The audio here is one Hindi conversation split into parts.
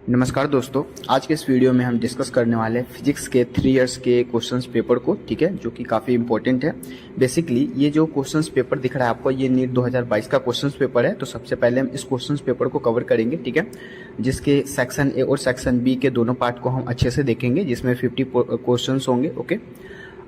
नमस्कार दोस्तों, आज के इस वीडियो में हम डिस्कस करने वाले हैं फिजिक्स के 3 इयर्स के क्वेश्चंस पेपर को। ठीक है, जो कि काफ़ी इंपॉर्टेंट है। बेसिकली ये जो क्वेश्चंस पेपर दिख रहा है आपको, ये नीट 2022 का क्वेश्चंस पेपर है। तो सबसे पहले हम इस क्वेश्चंस पेपर को कवर करेंगे, ठीक है, जिसके सेक्शन ए और सेक्शन बी के दोनों पार्ट को हम अच्छे से देखेंगे, जिसमें 50 क्वेश्चन होंगे। ओके,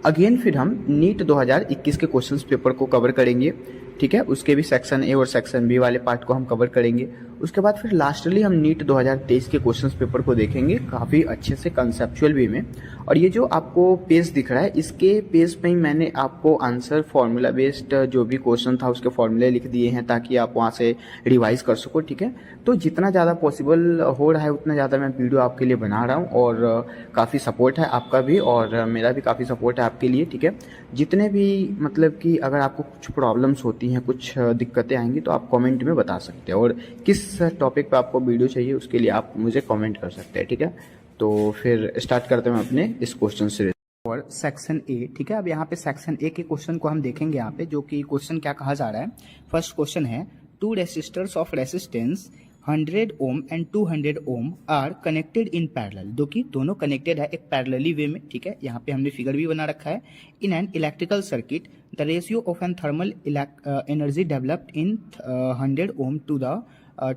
अगेन फिर हम नीट 2021 के क्वेश्चंस पेपर को कवर करेंगे, ठीक है, उसके भी सेक्शन ए और सेक्शन बी वाले पार्ट को हम कवर करेंगे। उसके बाद फिर लास्टली हम नीट 2023 के क्वेश्चंस पेपर को देखेंगे काफ़ी अच्छे से कंसेप्चुअल वे में। और ये जो आपको पेज दिख रहा है, इसके पेज पे ही मैंने आपको आंसर फॉर्मूला बेस्ड जो भी क्वेश्चन था उसके फॉर्मूले लिख दिए हैं, ताकि आप वहाँ से रिवाइज कर सको। ठीक है, तो जितना ज़्यादा पॉसिबल हो रहा है उतना ज़्यादा मैं वीडियो आपके लिए बना रहा हूँ, और काफ़ी सपोर्ट है आपका भी और मेरा भी काफ़ी सपोर्ट है आपके लिए। ठीक है, जितने भी मतलब कि अगर आपको कुछ प्रॉब्लम्स होती हैं, कुछ दिक्कतें आएंगी, तो आप कमेंट में बता सकते हैं, और किस टॉपिक पे आपको वीडियो चाहिए उसके लिए आप मुझे कमेंट कर सकते हैं। ठीक है, तो फिर स्टार्ट करते हैं अपने इस क्वेश्चन से और सेक्शन ए। ठीक है, अब यहाँ पे सेक्शन ए के क्वेश्चन को हम देखेंगे यहाँ पे, जो कि क्वेश्चन क्या कहा जा रहा है। फर्स्ट क्वेश्चन है, two resistors of resistance 100 ohm and 200 ohm are connected in parallel, जो कि दोनों कनेक्टेड है एक पैरेलली वे में। ठीक है, यहाँ पे हमने फिगर भी बना रखा है। In an electrical circuit the ratio of an thermal energy developed in 100 ohm to the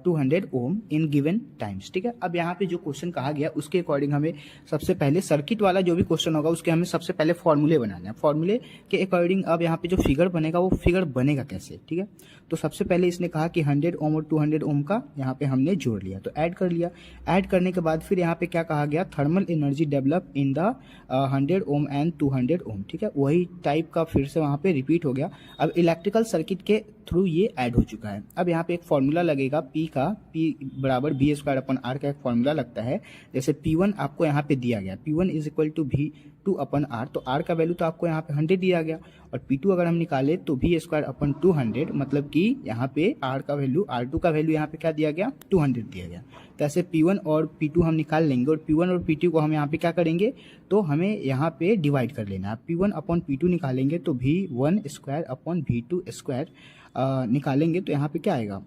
200 ohm in given times. ठीक है, अब यहाँ पे जो क्वेश्चन कहा गया उसके अकॉर्डिंग हमें सबसे पहले सर्किट वाला जो भी क्वेश्चन होगा उसके हमें सबसे पहले फॉर्मूले बनाना है। फॉर्मूले के अकॉर्डिंग अब यहाँ पे जो फिगर बनेगा वो फिगर बनेगा कैसे। ठीक है, तो सबसे पहले इसने कहा कि 100 ओम और 200 ओम का यहाँ पे हमने जोड़ लिया, तो ऐड कर लिया। ऐड करने के बाद फिर यहाँ पे क्या कहा गया, thermal energy develop in the 100 ohm and 200 ओम। ठीक है, वही टाइप का फिर से वहाँ पे रिपीट हो गया। अब इलेक्ट्रिकल सर्किट के थ्रू ये ऐड हो चुका है। अब यहाँ पे एक फॉर्मूला लगेगा P का, P बराबर B² अपन R का एक फॉर्मूला लगता है। जैसे P1 आपको यहाँ पे दिया गया, P1 is equal to V2 upon R, तो R का वैल्यू तो आपको यहाँ पे 100 दिया गया, और P2 अगर हम निकाले तो V² अपन 200, मतलब कि यहाँ पे R का वैल्यू, R2 का वैल्यू यहाँ पे क्या दिया गया, 200 दिया गया। तो ऐसे P1 और P2 हम निकाल लेंगे, और P1 और P2 को हम यहाँ पे क्या करेंगे, तो हमें यहाँ पे डिवाइड कर लेना है। P1 अपॉन P2 निकालेंगे तो V1² अपॉन V2² निकालेंगे तो यहाँ पे क्या आएगा,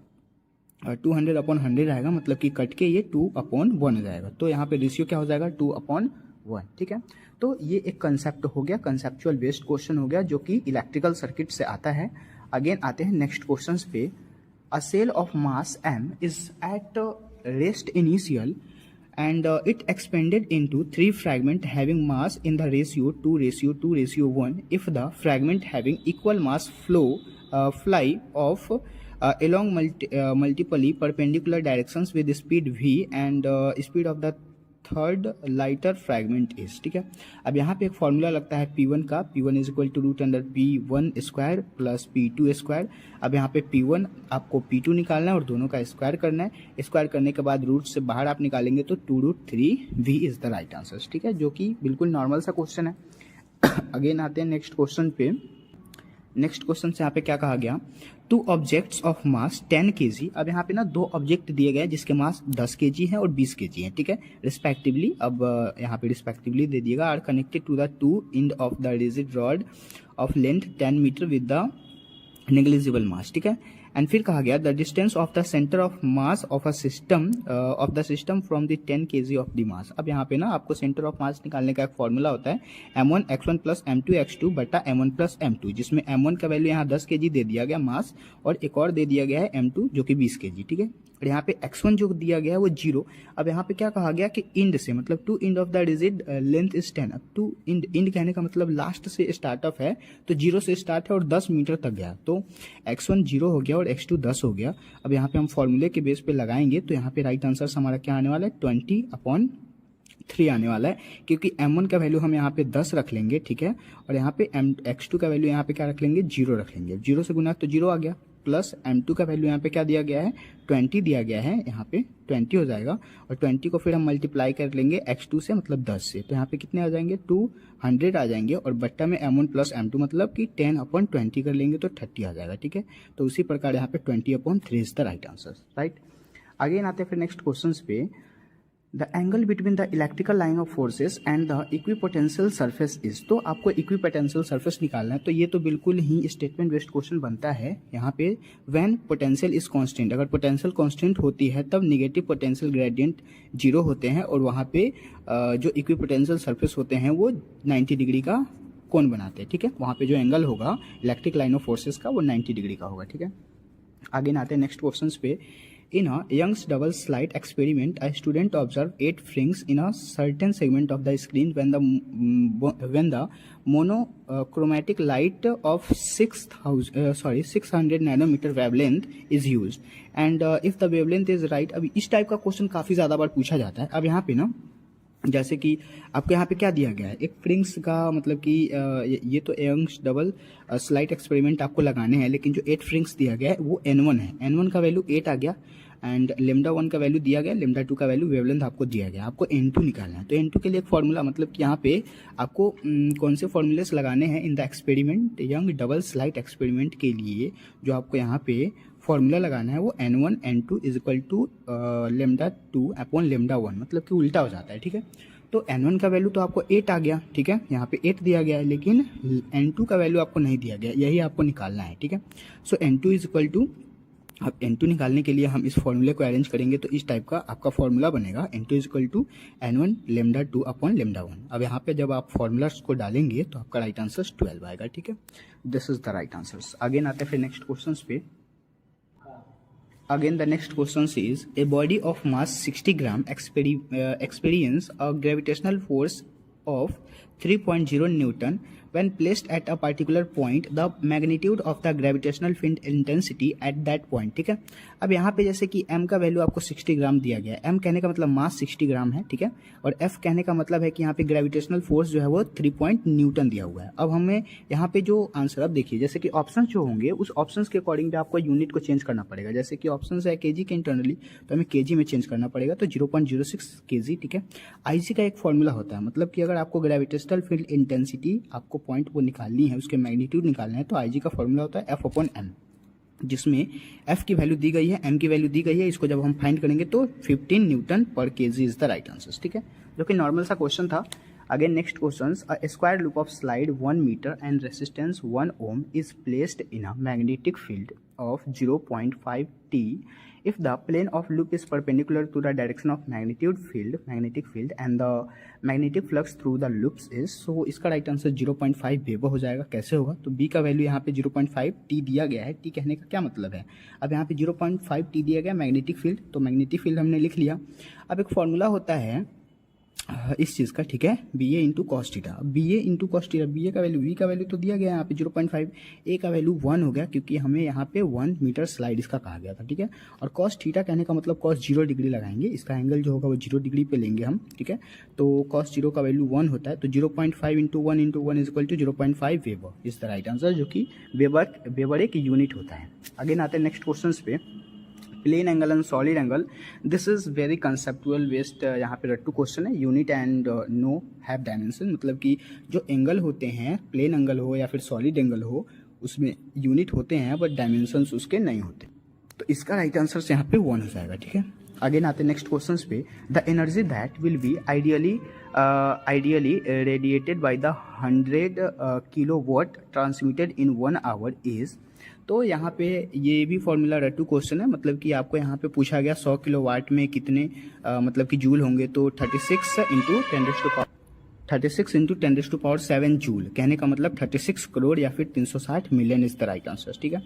200 अपॉन 100 आएगा, मतलब कि कट के ये 2/1 हो जाएगा। तो यहाँ पे रेशियो क्या हो जाएगा, 2/1। ठीक है, तो ये एक कंसेप्ट हो गया, कंसेप्चुअल बेस्ड क्वेश्चन हो गया, जो कि इलेक्ट्रिकल सर्किट से आता है। अगेन आते हैं नेक्स्ट क्वेश्चन पे। A cell of mass m is at rest initial and it expanded into 3 fragments having mass in the ratio 2:2:1 if the fragment having equal mass fly off along multiply perpendicular directions with speed v and speed of the third lighter fragment is. ठीक है, अब यहाँ पे एक फॉर्मूला लगता है P1 का, P1 is equal to √P1² plus P2²। अब यहाँ पे P1 आपको P2 निकालना है और दोनों का स्क्वायर करना है। स्क्वायर करने के बाद रूट से बाहर आप निकालेंगे तो 2√3V is the right answer. ठीक है, जो कि बिल्कुल नॉर्मल सा क्वेश्चन है। अगेन आते हैं नेक्स्ट क्वेश्चन पे। नेक्स्ट क्वेश्चन से यहाँ पे क्या कहा गया, 2 ऑब्जेक्ट्स ऑफ मास 10 kg। अब यहाँ पे ना 2 ऑब्जेक्ट दिए गए जिसके मास 10 kg है और 20 kg है। ठीक है, रिस्पेक्टिवली। अब यहाँ पे रिस्पेक्टिवली दे दिएगा, are connected to the 2 end of the rigid rod of length 10 metre with the negligible mass. ठीक है, एंड फिर कहा गया the distance of the centre of mass of a system from the 10 kg of the mass. अब यहाँ पे ना आपको सेंटर ऑफ मास निकालने का एक फॉर्मूला होता है m1 x1 plus m2 x2 बटा m1 प्लस m2, जिसमें m1 का वैल्यू यहाँ 10 kg दे दिया गया मास, और एक और दे दिया गया है m2 जो कि 20 kg। ठीक है, और यहाँ पे x1 जो दिया गया है वो 0। अब यहाँ पे क्या कहा गया कि इंड से, मतलब to end of the rigid length is 10। अब टू इंड कहने का मतलब लास्ट से स्टार्ट ऑफ है, तो 0 से स्टार्ट है और 10 मीटर तक गया, तो x1 0 हो गया और x2 10 हो गया। अब यहाँ पे हम फॉर्मूले के बेस पे लगाएंगे तो यहाँ पे राइट आंसर हमारा क्या आने वाला है, 20/3 आने वाला है, क्योंकि m1 का वैल्यू हम यहाँ पे 10 रख लेंगे। ठीक है, और यहाँ पे x2 का वैल्यू यहाँ पे क्या रख लेंगे, 0 रख लेंगे। 0 से गुना तो 0 आ गया, प्लस m2 का वैल्यू यहाँ पे क्या दिया गया है, 20 दिया गया है, यहाँ पे 20 हो जाएगा, और 20 को फिर हम मल्टीप्लाई कर लेंगे x2 से, मतलब 10 से, तो यहाँ पे कितने आ जाएंगे, 200 आ जाएंगे, और बट्टा में m1 प्लस m2 मतलब कि 10/20 कर लेंगे तो 30 आ जाएगा। ठीक है, तो उसी प्रकार यहाँ पे 20/3 is the right answer. Right, आगे आते हैं फिर नेक्स्ट क्वेश्चन पे। The angle between the electrical line of forces and the equipotential surface is. तो आपको इक्विपोटेंशियल सरफेस निकालना है, तो ये तो बिल्कुल ही स्टेटमेंट बेस्ड क्वेश्चन बनता है यहाँ पे। व्हेन पोटेंशियल इज कांस्टेंट, अगर पोटेंशियल कांस्टेंट होती है तब नेगेटिव पोटेंशियल ग्रेडियंट 0 होते हैं और वहाँ पे जो इक्विपोटेंशियल सरफेस होते हैं वो 90 डिग्री का कोण बनाते हैं, ठीक है। वहाँ पे जो एंगल होगा इलेक्ट्रिक लाइन ऑफ फोर्सेस का वो 90 डिग्री का होगा, ठीक है। आगे आते हैं नेक्स्ट क्वेश्चन पे। In a Young's double slit experiment, a student observed 8 rings in a certain segment of the screen when the monochromatic light of 600 nanometer wavelength is used, and if the wavelength is right। अब इस टाइप का क्वेश्चन काफी ज्यादा बार पूछा जाता है। अब यहाँ पे ना जैसे कि आपको यहाँ पे क्या दिया गया है, एक फ्रिंग्स का मतलब कि ये तो यंग्स डबल स्लाइट एक्सपेरिमेंट आपको लगाने हैं, लेकिन जो 8 फ्रिंग्स दिया गया है वो N1 है। N1 का वैल्यू 8 आ गया एंड लेमडा 1 का वैल्यू दिया गया, लेमडा 2 का वैल्यू वेवलेंथ आपको दिया गया, आपको N2 निकालना है। तो N2 के लिए एक फॉर्मूला, मतलब कि यहाँ पे आपको कौन से फॉर्मूलेस लगाने हैं in the experiment, young double slight experiment के लिए जो आपको यहाँ पे फॉर्मूला लगाना है वो N1 N2 is equal to lambda 2 upon lambda 1, मतलब कि उल्टा हो जाता है, ठीक है। तो N1 का वैल्यू तो आपको 8 आ गया, ठीक है, यहाँ पे 8 दिया गया है, लेकिन N2 का वैल्यू आपको नहीं दिया गया, यही आपको निकालना है, ठीक है। सो N2 इज इक्वल टू, अब N2 निकालने के लिए हम इस फॉर्मूले को अरेंज करेंगे तो इस टाइप का आपका फॉर्मूला बनेगा, N2 is equal to N1 lambda 2 upon lambda 1। अब यहाँ पे जब आप फॉर्मूलास को डालेंगे तो आपका राइट आंसर 12 आएगा, ठीक है। This is the right answer. Again आते हैं फिर नेक्स्ट क्वेश्चन पे। Again, the next question is, a body of mass 60 gram experience a gravitational force of 3.0 Newton when placed at a particular point, the magnitude of the gravitational field intensity at that point, ठीक है। अब यहाँ पे जैसे कि m का वैल्यू आपको 60 ग्राम दिया गया है, m कहने का मतलब मास 60 ग्राम है, ठीक है, और f कहने का मतलब है कि यहाँ पे ग्रेविटेशनल फोर्स जो है वो 3 न्यूटन दिया हुआ है। अब हमें यहाँ पे जो आंसर, अब देखिए जैसे कि ऑप्शन जो होंगे उस ऑप्शन के अकॉर्डिंग आपको यूनिट को चेंज करना पड़ेगा। जैसे कि ऑप्शन है केजी के इंटरनली, तो हमें केजी में चेंज करना पड़ेगा, तो 0.06 केजी, ठीक है। आईजी का एक फॉर्मूला होता है, मतलब कि अगर आपको ग्रेविटेशनल फील्ड इंटेंसिटी आपको पॉइंट वो निकालनी है, उसके मैग्नीट्यूड निकालना है, तो आईजी का फॉर्मूला होता है F अपॉन M, जिसमें F की वैल्यू दी गई है, M की वैल्यू दी गई है। इसको जब हम फाइंड करेंगे तो 15 न्यूटन पर kg is the right answer, ठीक है, जो कि नॉर्मल सा क्वेश्चन था। Again next question, a square loop of slide 1 metre and resistance 1 ohm is placed in a magnetic field of 0.5 t if the plane of loop is perpendicular to the direction of magnetic field and the magnetic flux through the loops is, so इसका राइट आंसर 0.5 वेबर हो जाएगा। कैसे होगा, तो b का वैल्यू यहाँ पे 0.5 t दिया गया है। t कहने का क्या मतलब है, अब यहाँ पे 0.5 t दिया गया मैग्नेटिक फील्ड, तो मैग्नेटिक फील्ड हमने लिख लिया। अब एक फॉर्मूला होता है इस चीज़ का, ठीक है, बी ए इंटू कॉस थीटा। बी ए इंटू कॉस थीटा, बी ए का वैल्यू, वी का वैल्यू तो दिया गया है यहाँ पे 0.5, ए का वैल्यू 1 हो गया क्योंकि हमें यहाँ पे 1 मीटर स्लाइड इसका कहा गया था, ठीक है। और कॉस थीटा कहने का मतलब कॉस 0 डिग्री लगाएंगे, इसका एंगल जो होगा वो 0 डिग्री पे लेंगे हम, ठीक है। तो कॉस 0 का वैल्यू 1 होता है, तो 0.5 into 1 is equal to 0.5 weber is the right answer, जो कि वेबर एक यूनिट होता है। आगे आते हैं नेक्स्ट क्वेश्चन पे। Plane angle and solid angle, this is very conceptual based, यहाँ पे रट्टू क्वेश्चन है। Unit and no have dimension, मतलब कि जो एंगल होते हैं, प्लेन एंगल हो या फिर सॉलिड एंगल हो, उसमें यूनिट होते हैं बट डायमेंशंस उसके नहीं होते, तो इसका राइट आंसर यहाँ पे 1 हो जाएगा, ठीक है। आगे आते नेक्स्ट क्वेश्चन पे। The energy that will be ideally radiated by the 100 kilowatt transmitted in 1 our is, तो यहाँ पे ये भी फॉर्मूला रट्टू क्वेश्चन है, मतलब कि आपको यहाँ पे पूछा गया 100 किलोवाट में कितने मतलब कि जूल होंगे, तो 36 इंटू 10 टू पावर 7 जूल, कहने का मतलब 36 करोड़ या फिर 360 million is the right answer, ठीक है।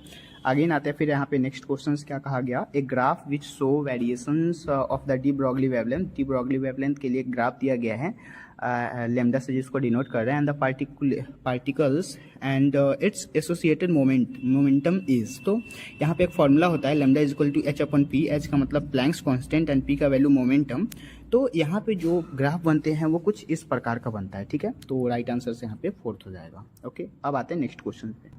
आगे आते हैं फिर यहाँ पे नेक्स्ट क्वेश्चन क्या कहा गया, एक graph which show variations of the de Broglie wavelength. De Broglie wavelength के लिए एक ग्राफ दिया गया है लेमडा से, जिसको डिनोट कर रहे हैं, and the particles and its associated momentum is, तो यहाँ पे एक फॉर्मूला होता है lambda is equal to h upon p, h का मतलब प्लैंक्स कांस्टेंट एंड पी का वैल्यू मोमेंटम। तो यहाँ पे जो ग्राफ बनते हैं वो कुछ इस प्रकार का बनता है, ठीक है, तो राइट आंसर से यहाँ पे 4th हो जाएगा। ओके, अब आते हैं नेक्स्ट क्वेश्चन पे।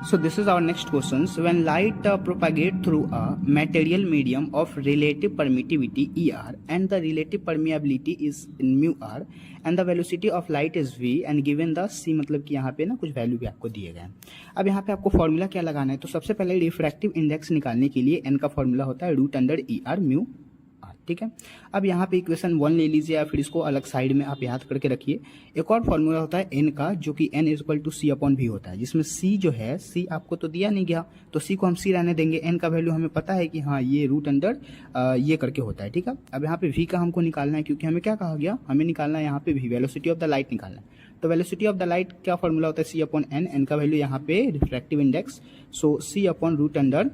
So this is our next questions. When light propagate through a material medium of relative permittivity ER and the relative permeability is in mu R and the velocity of light is v and given the c, मतलब कि यहाँ पे ना कुछ वैल्यू भी आपको दिए गए हैं। अब यहाँ पे आपको फॉर्मूला क्या लगाना है, तो सबसे पहले रिफ्रैक्टिव इंडेक्स निकालने के लिए n का फॉर्मूला होता है √E R म्यू R, ठीक है। अब यहाँ पे इक्वेशन 1 ले लीजिए या फिर इसको अलग साइड में आप याद करके रखिए। एक और फॉर्मूला होता है n का, जो कि n equal to c upon v होता है, जिसमें c जो है, c आपको तो दिया नहीं गया तो c को हम c रहने देंगे। n का वैल्यू हमें पता है कि हाँ ये रूट अंडर ये करके होता है, ठीक है। अब यहाँ पे v का हमको निकालना है, क्योंकि हमें क्या कहा गया, हमें निकालना है यहाँ पे v, velocity of the light निकालना है। तो वेलोसिटी ऑफ द लाइट क्या फॉर्मूला होता है, c अपॉन n, n का वैल्यू यहाँ पे refractive index, so c upon root under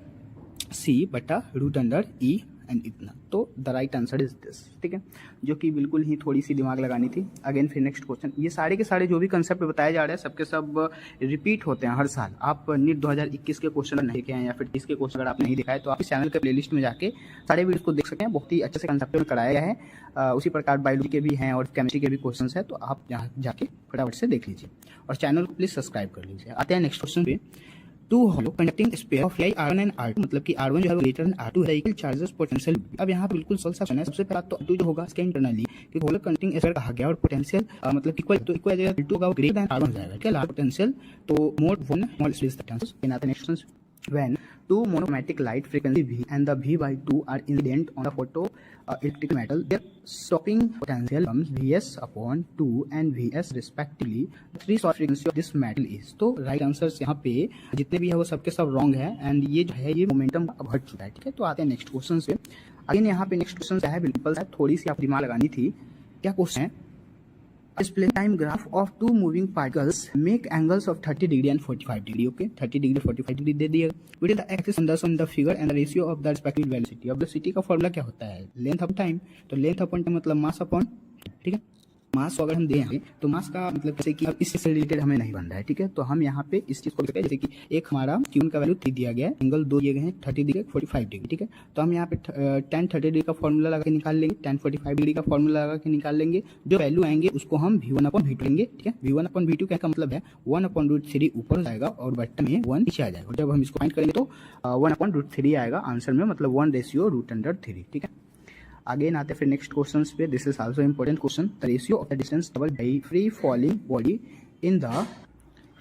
c बटा रूट अंडर e एंड इतना। तो the right answer is this, ठीक है, जो कि बिल्कुल ही थोड़ी सी दिमाग लगानी थी। अगेन फिर नेक्स्ट क्वेश्चन, ये सारे के सारे जो भी कंसेप्ट बताए जा रहे हैं सबके सब रिपीट होते हैं हर साल। आप नीट 2021 के क्वेश्चन नहीं देखे हैं या फिर 30 के क्वेश्चन अगर आप नहीं दिखाए तो आप इस चैनल के प्लेलिस्ट में जाके सारे वीडियोस को देख सकते हैं। बहुत ही अच्छे से कंसेप्ट में कराया गया है। उसी प्रकार बायोलॉजी के भी हैं और केमिस्ट्री के भी क्वेश्चन है, तो आप यहाँ जाके फटाफट से देख लीजिए और चैनल को प्लीज सब्सक्राइब कर लीजिए। आते हैं नेक्स्ट क्वेश्चन पे। Two hollow conducting sphere of R1 and R2, मतलब कि R1 जो है ग्रेटर देन R2 है, इक्वल चार्जेस पोटेंशियल। अब यहाँ पे बिल्कुल सरल सा क्वेश्चन है। सबसे पहला तो R2 जो होगा इसके इंटरनली कि होलो कंडक्टिंग स्पेयर कहा गया और पोटेंशियल मतलब इक्वल, तो इक्वल R2 होगा ग्रेटर देन R1 हो जाएगा, ठीक है। लार्ज पोटेंशियल तो mode 1 small space the chances in other next when two monochromatic light frequency V and the V by 2 are incident on the photo electric metal, their stopping potential comes Vs upon 2 and Vs respectively. The three short frequency of this metal is, तो राइट आंसर्स यहाँ पे जितने भी है वो सबके सब रॉन्ग है एंड ये जो है ये मोमेंटम अब हट चुका है, ठीक है। तो आते हैं नेक्स्ट क्वेश्चन पे। अगेन यहाँ पे नेक्स्ट क्वेश्चन है बिल्कुल है, थोड़ी सी आप दिमाग लगानी थी। क्या क्वेश्चन है, display time graph of two moving particles make angles of 30 degree and 45 degree, okay, 30 degree 45 degree दे दिया। With the axis on the figure and the ratio of the respective velocity। अब वेलोसिटी का फॉर्मूला क्या होता है, लेंथ अपॉन टाइम, तो लेंथ अपॉन टाइम मतलब मास अपॉन, ठीक है। मास अगर हम दें तो मास का मतलब जैसे कि अब इससे रिलेटेड हमें नहीं बन रहा है, ठीक है। तो हम यहाँ पे इस चीज को लिखते हैं, जैसे कि एक हमारा क्यून का वैल्यू 3 दिया गया है, एंगल 2 दिए गए हैं 30 डिग्री 45 डिग्री, ठीक है। तो हम यहाँ पे tan 30 डिग्री का फॉर्मूला लगा के निकाल लेंगे, tan 45 डिग्री का फॉर्मूला लगा के निकाल लेंगे। जो वैल्यू आएंगे उसको हम v1 अपॉन v2 लेंगे, ठीक है। v1 अपॉन v2 का मतलब है 1 अपॉन रूट 3 ऊपर हो जाएगा और बटन में 1 नीचे आ जाएगा। जब हम इसको फाइंड करेंगे तो 1 अपॉन रूट 3 आएगा आंसर में, मतलब 1 रेशियो रूट अंडर 3, ठीक है। अगेन आते फिर नेक्स्ट क्वेश्चन पे। This is also important question. The ratio of the distance travelled by free falling body in the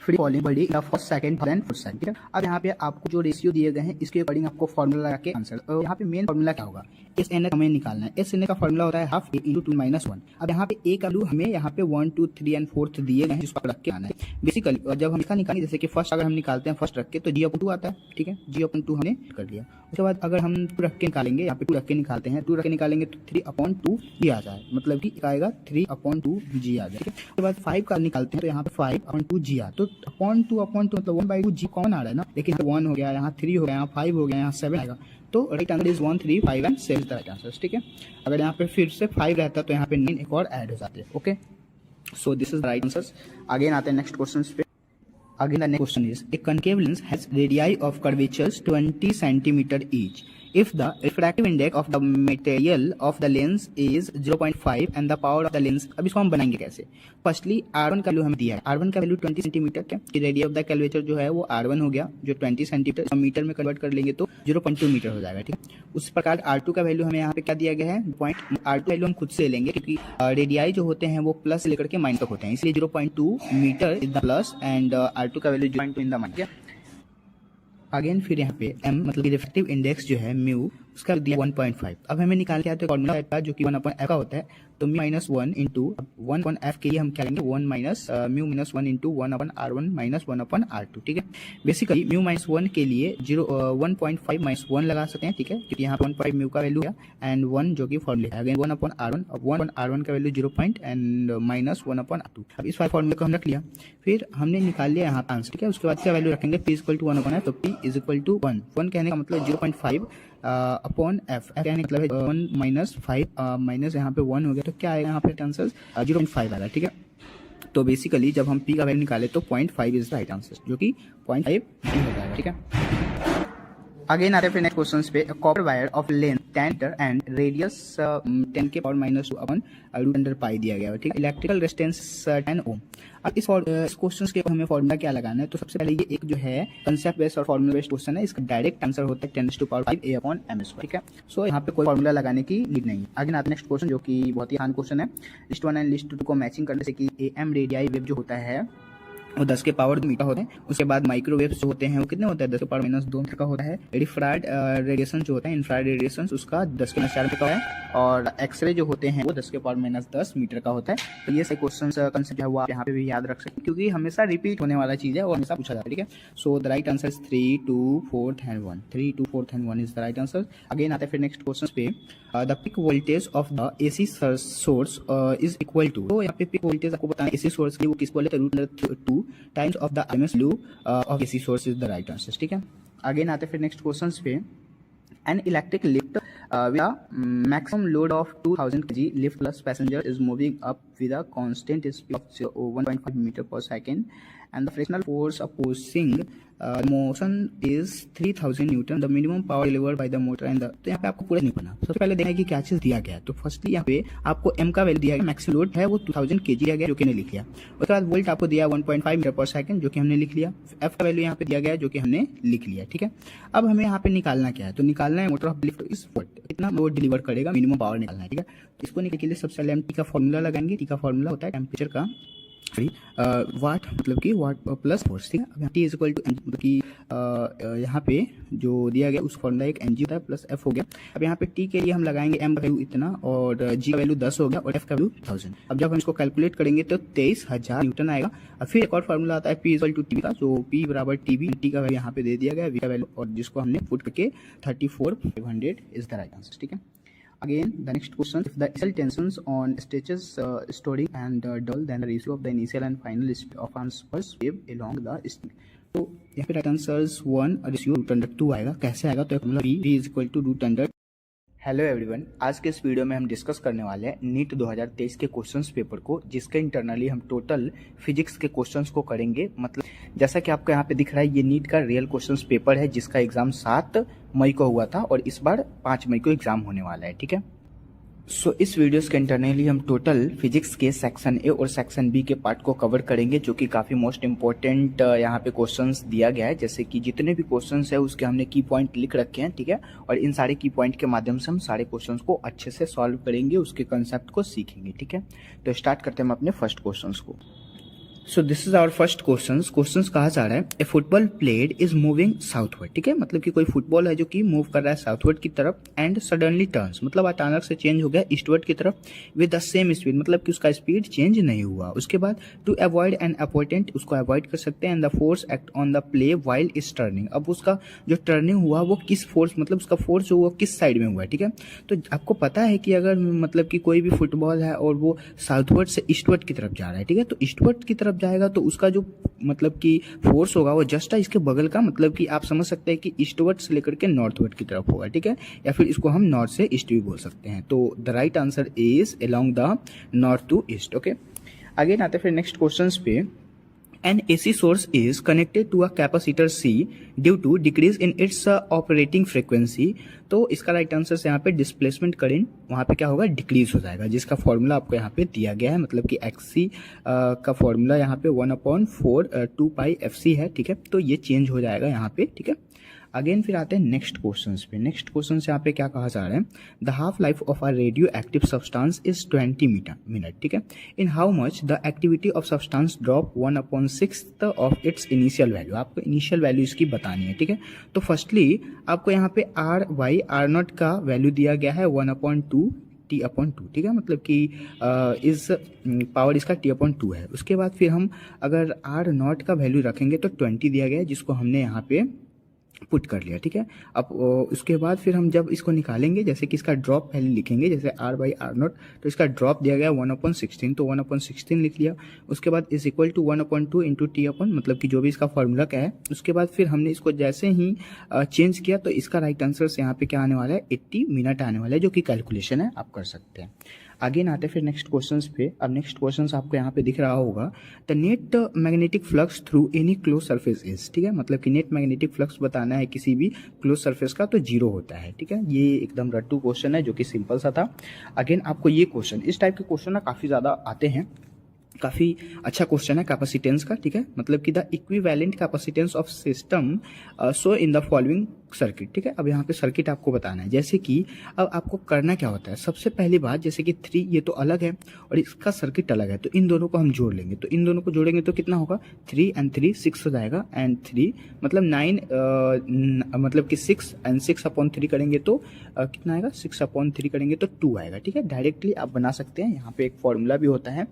first second then fourth second, ठीक है। अब यहाँ पे आपको जो रेशियो दिए गए हैं इसके अकॉर्डिंग आपको फॉर्मूला लगा के आंसर, यहाँ पे मेन फॉर्मूला क्या होगा, एस एन हमें निकालना है। एस एन का फॉर्मूला होता है हाफ ए इंटू 2 माइनस 1। अब यहाँ पे ए का वैल्यू हमें यहाँ पे 1 2 3 एंड 4 दिए गए हैं, जिसको रख के आना है बेसिकली। जब हम इसका निकालेंगे, जैसे कि फर्स्ट अगर हम निकालते हैं फर्स्ट रख के तो g/2 आता है, ठीक है। g/2 हमने कर लिया। उसके बाद अगर हम 2 रख के निकालेंगे, यहाँ पे 2 रख के निकालते हैं, 2 रख के निकालेंगे तो 3/2 g आ जाए, मतलब कि आएगा 3/2 g आ जाए। उसके बाद 5 का निकालते हैं तो यहाँ पे 5/2 g आ, तो अपॉन 2 मतलब 1/2 g कॉमन आ रहा है ना, लेकिन 1 हो गया, यहाँ 3 हो गया, यहाँ 5 हो गया, यहाँ 7 आएगा। तो right answer is 1 3 5 and 7 the right answer, ठीक है। अगर यहाँ पे फिर से 5 रहता तो यहाँ पे 9 एक और ऐड हो जाते हैं, okay. So this is the right answers. Again आते हैं नेक्स्ट क्वेश्चन पे। Again, the next question is, a concave lens has radii of curvatures 20 centimeter each. If the refractive index of the material of the lens is 0.5 and the power of the lens, अब इसको हम बनाएंगे कैसे। फर्स्टली R1 का वैल्यू हमें दिया है, R1 का वैल्यू 20 सेंटीमीटर है, रेडियस ऑफ द कर्वेचर जो है वो R1 हो गया, जो 20 सेंटीमीटर मीटर में कन्वर्ट कर लेंगे तो 0.2 मीटर हो जाएगा, ठीक है। उस प्रकार R2 का वैल्यू हमें यहाँ पे क्या दिया गया है, R2 वैल्यू हम खुद से लेंगे, क्योंकि रेडियाई जो होते हैं वो प्लस लेकर के माइनस तक होते हैं, इसलिए 0.2 metre is the plus and R2 का value 0.2 in the minus. Again फिर यहाँ पे m मतलब रिफ्रैक्टिव इंडेक्स जो है म्यू, उसका दिया 1.5। अब हमें निकाल के आते हैं फॉर्मूला का जो कि 1/f का होता है, तो म्यू माइनस 1 इंटू 1/f के लिए हम क्या लेंगे 1 minus mu minus 1 into 1/r1 minus 1/r2, ठीक है। बेसिकली म्यू माइनस 1 के लिए 1.5 माइनस 1 लगा सकते हैं, ठीक है, क्योंकि यहाँ 1.5 म्यू का वैल्यू है एंड 1 जो कि फॉर्मूला है। अगेन 1/r1, अब 1/r1 का वैल्यू 0 एंड माइनस 1/r2। अब इस फॉर्मूले को हम रख लिया, फिर हमने निकाल लिया यहाँ आंसर, ठीक है। उसके बाद क्या वैल्यू रखेंगे, p इक्वल टू 1/f, तो p इज इक्वल टू 1 कहने का मतलब 0.5 अपॉन f कहने का मतलब है 1 माइनस 5 माइनस यहाँ पे 1 हो गया, तो क्या आएगा यहाँ पे आंसर 0.5 आएगा, ठीक है। तो बेसिकली जब हम p का वैल्यू निकाले तो 0.5 इज राइट आंसर, जो कि 0.5 हो जाएगा, ठीक है। अगेन आते हैं नेक्स्ट क्वेश्चन पे। Copper wire of length 10 metre and radius 10 के power minus 2 upon root under pi दिया गया है, ठीक है। Electrical resistance 10 ohm. अब इस क्वेश्चन के हमें फॉर्मूला क्या लगाना है, तो सबसे पहले ये एक जो है कंसेप्ट बेस्ड और फॉर्मूला बेस्ड क्वेश्चन है, इसका डायरेक्ट आंसर होता है 10⁵ a अपॉन m², ठीक है। सो यहाँ पे कोई फॉर्मूला लगाने की नीड नहीं है। आगे आते नेक्स्ट क्वेश्चन जो कि बहुत ही आसान क्वेश्चन है। लिस्ट 1 एंड लिस्ट 2 को मैचिंग करने से कि am रेडियाई वेव जो होता है वो 10 के पावर 2 मीटर होते हैं। उसके बाद माइक्रोवेव जो होते हैं वो कितने होते हैं, 10 के पावर -2 मीटर का होता है। इंफ्रारेड रेडिएशन जो होता है, इंफ्रारेड रेडिएशन उसका 10 के -4 मीटर का है। और एक्सरे जो होते हैं वो 10 के पावर -10 मीटर का होता है। तो ये से क्वेश्चन कंसेप्ट है वो आप यहाँ पे भी याद रख सकते हैं, क्योंकि हमेशा रिपीट होने वाला चीज है और हमेशा पूछा जाता है, ठीक है। So the right answer is 3, 2, 4 and 1। 3, 2, 4 and 1 is the right answer. Again आते हैं फिर नेक्स्ट क्वेश्चन पे। The peak voltage of the AC source is equal to, तो यहाँ पे पीक वोल्टेज आपको बताना है एसी सोर्स के लिए वो किस बोले, √2 times of the RMS value of AC source is the right answer, ठीक है। अगेन आते हैं फिर नेक्स्ट क्वेश्चन पे। An electric lift with a maximum load of 2000 kg lift plus passenger is moving up with a constant speed of 1.5 meter per second, and the frictional force opposing motion is 3000 Newton. The minimum power delivered by the motor and the, तो यहाँ पे आपको पूरा नहीं पढ़ना। सबसे पहले देखना है कि क्या चीज दिया गया है। तो फर्स्टली यहाँ पे आपको m का वैल्यू दिया गया, मैक्सिमम लोड है वो 2000 kg दिया गया जो कि हमने लिख लिया। उसके बाद वोल्ट आपको दिया 1.5 मीटर पर सेकंड जो कि हमने लिख लिया। f का वैल्यू यहाँ पे दिया गया जो कि हमने लिख लिया, ठीक है। अब हमें यहाँ पे निकालना क्या है, तो निकालना है मोटर ऑफ लिफ्ट इस वोल्ट कितना लोड डिलीवर करेगा, मिनिमम पावर निकालना है, ठीक है। तो इसको निकालने के लिए सबसे पहले हम टी का फॉर्मूला लगाएंगे। टी का फॉर्मूला होता है टेम्परेचर का वाट, मतलब कि वाट प्लस फोर्स, ठीक है। अब टी इज इक्वल टू मतलब कि यहाँ पे जो दिया गया उस फॉर्मूला एक एनजी होता है प्लस एफ हो गया। अब यहाँ पे टी के लिए हम लगाएंगे एम का वैल्यू इतना और जी का वैल्यू 10 हो गया और एफ का वैल्यू 1000। अब जब हम इसको कैलकुलेट करेंगे तो 23000 न्यूटन आएगा। अब फिर एक और फॉर्मूला आता है p is equal to t का, जो पी बराबर टीवी, टी का वैल्यू यहाँ पे दे दिया गया, वी का वैल्यू और जिसको हमने पुट करके 34500 इज द राइट आंसर, ठीक है। Again, the next question: if the initial tensions on stages storing and dull, then the ratio of the initial and final speed of transverse wave along the string. तो यहाँ पे राइट आंसर 1 रेशियो √2 आएगा। कैसे आएगा, तो formula v is equal to √. Hello everyone, आज के इस वीडियो में हम डिस्कस करने वाले हैं नीट 2023 के क्वेश्चंस पेपर को, जिसके इंटरनली हम टोटल फिजिक्स के क्वेश्चंस को करेंगे। मतलब जैसा कि आपको यहाँ पे दिख रहा है, ये नीट का रियल क्वेश्चंस पेपर है जिसका एग्जाम 7 मई को हुआ था और इस बार 5 मई को एग्जाम होने वाला है, ठीक है। सो इस वीडियोस के इंटरनली हम टोटल फिजिक्स के सेक्शन ए और सेक्शन बी के पार्ट को कवर करेंगे, जो कि काफ़ी मोस्ट इंपॉर्टेंट यहाँ पे क्वेश्चंस दिया गया है। जैसे कि जितने भी क्वेश्चंस है उसके हमने की पॉइंट लिख रखे हैं, ठीक है। और इन सारे की पॉइंट के माध्यम से हम सारे क्वेश्चंस को अच्छे से सॉल्व करेंगे, उसके कंसेप्ट को सीखेंगे, ठीक है। तो स्टार्ट करते हैं हम अपने फर्स्ट क्वेश्चंस को। So this is our first question कहा जा रहा है a football played is moving southward, ठीक है। मतलब कि कोई फुटबॉल है जो कि मूव कर रहा है साउथवर्ड की तरफ एंड सडनली टर्न्स, मतलब अचानक से चेंज हो गया ईस्टवर्ड की तरफ विद द सेम स्पीड, मतलब कि उसका स्पीड चेंज नहीं हुआ। उसके बाद टू अवॉइड एन अपोनेंट, उसको अवॉइड कर सकते हैं, and the force act on the play while is turning. अब उसका जो टर्निंग हुआ वो किस फोर्स, मतलब उसका फोर्स जो हुआ किस साइड में हुआ है, ठीक है। तो आपको पता है कि अगर मतलब कि कोई भी फुटबॉल है और वो साउथवर्ड से ईस्टवर्ड की तरफ जा रहा है, ठीक है, तो ईस्टवर्ड की तरफ जाएगा तो उसका जो मतलब कि फोर्स होगा वो जस्ट इसके बगल का, मतलब कि आप समझ सकते हैं कि ईस्टवर्ड से लेकर के नॉर्थवर्ड की तरफ होगा, ठीक है। या फिर इसको हम नॉर्थ से ईस्ट भी बोल सकते हैं। तो the right answer is along the north to east, okay. आगे आते फिर नेक्स्ट क्वेश्चंस पे। An AC source is connected to a capacitor C due to decrease in its operating frequency. तो इसका राइट आंसर से यहाँ पे डिस्प्लेसमेंट करंट वहाँ पे क्या होगा, डिक्रीज हो जाएगा, जिसका फॉर्मूला आपको यहाँ पे दिया गया है। मतलब कि XC का फॉर्मूला यहाँ पे 1/4 2πfc है, ठीक है। तो ये चेंज हो जाएगा यहाँ पे, ठीक है। अगेन फिर आते हैं नेक्स्ट क्वेश्चन पे। नेक्स्ट क्वेश्चन यहाँ पे क्या कहा जा रहा है, the half life of a radio active substance is 20 minute, ठीक है। In how much the activity of substance drop 1/6 of its initial value. आपको इनिशियल वैल्यू इसकी बतानी है, ठीक है। तो फर्स्टली आपको यहाँ पे R/R0 का वैल्यू दिया गया है 1/2 T/2, ठीक है। मतलब कि इस पावर इसका T/2 है। उसके बाद फिर हम अगर R0 का वैल्यू रखेंगे तो 20 दिया गया है, जिसको हमने यहाँ पे पुट कर लिया, ठीक है। अब उसके बाद फिर हम जब इसको निकालेंगे, जैसे कि इसका ड्रॉप वैल्यू लिखेंगे, जैसे R/R0, तो इसका ड्रॉप दिया गया 1/16, तो 1/16 लिख लिया। उसके बाद is equal to 1/2 into T, मतलब कि जो भी इसका फॉर्मूला क्या है। उसके बाद फिर हमने इसको जैसे ही चेंज किया तो इसका राइट आंसर से यहाँ पे क्या आने वाला है, 80 मिनट आने वाला है, जो कि कैलकुलेशन है, आप कर सकते हैं। आगे आते फिर नेक्स्ट क्वेश्चंस पे। अब नेक्स्ट क्वेश्चंस आपको यहाँ पे दिख रहा होगा, the net magnetic flux through any close surface is, ठीक है। मतलब कि नेट मैग्नेटिक फ्लक्स बताना है किसी भी क्लोज सरफेस का, तो 0 होता है, ठीक है। ये एकदम रट्टू क्वेश्चन है जो कि सिंपल सा था। अगेन आपको ये क्वेश्चन, इस टाइप के क्वेश्चन ना काफ़ी ज़्यादा आते हैं, काफ़ी अच्छा क्वेश्चन है कैपेसिटेंस का, ठीक है, मतलब कि the equivalent capacitance of system so in the following circuit, ठीक है। अब यहाँ पे सर्किट आपको बताना है, जैसे कि अब आपको करना क्या होता है, सबसे पहली बात जैसे कि 3 ये तो अलग है और इसका सर्किट अलग है, तो इन दोनों को हम जोड़ लेंगे, तो इन दोनों को जोड़ेंगे तो कितना होगा, 3 and 3 6 हो जाएगा, एंड 3 मतलब 9 मतलब कि 6 and 6/3 करेंगे तो कितना आएगा, 6/3 करेंगे तो 2 आएगा, ठीक है। डायरेक्टली आप बना सकते हैं, यहाँ पे एक फॉर्मूला भी होता है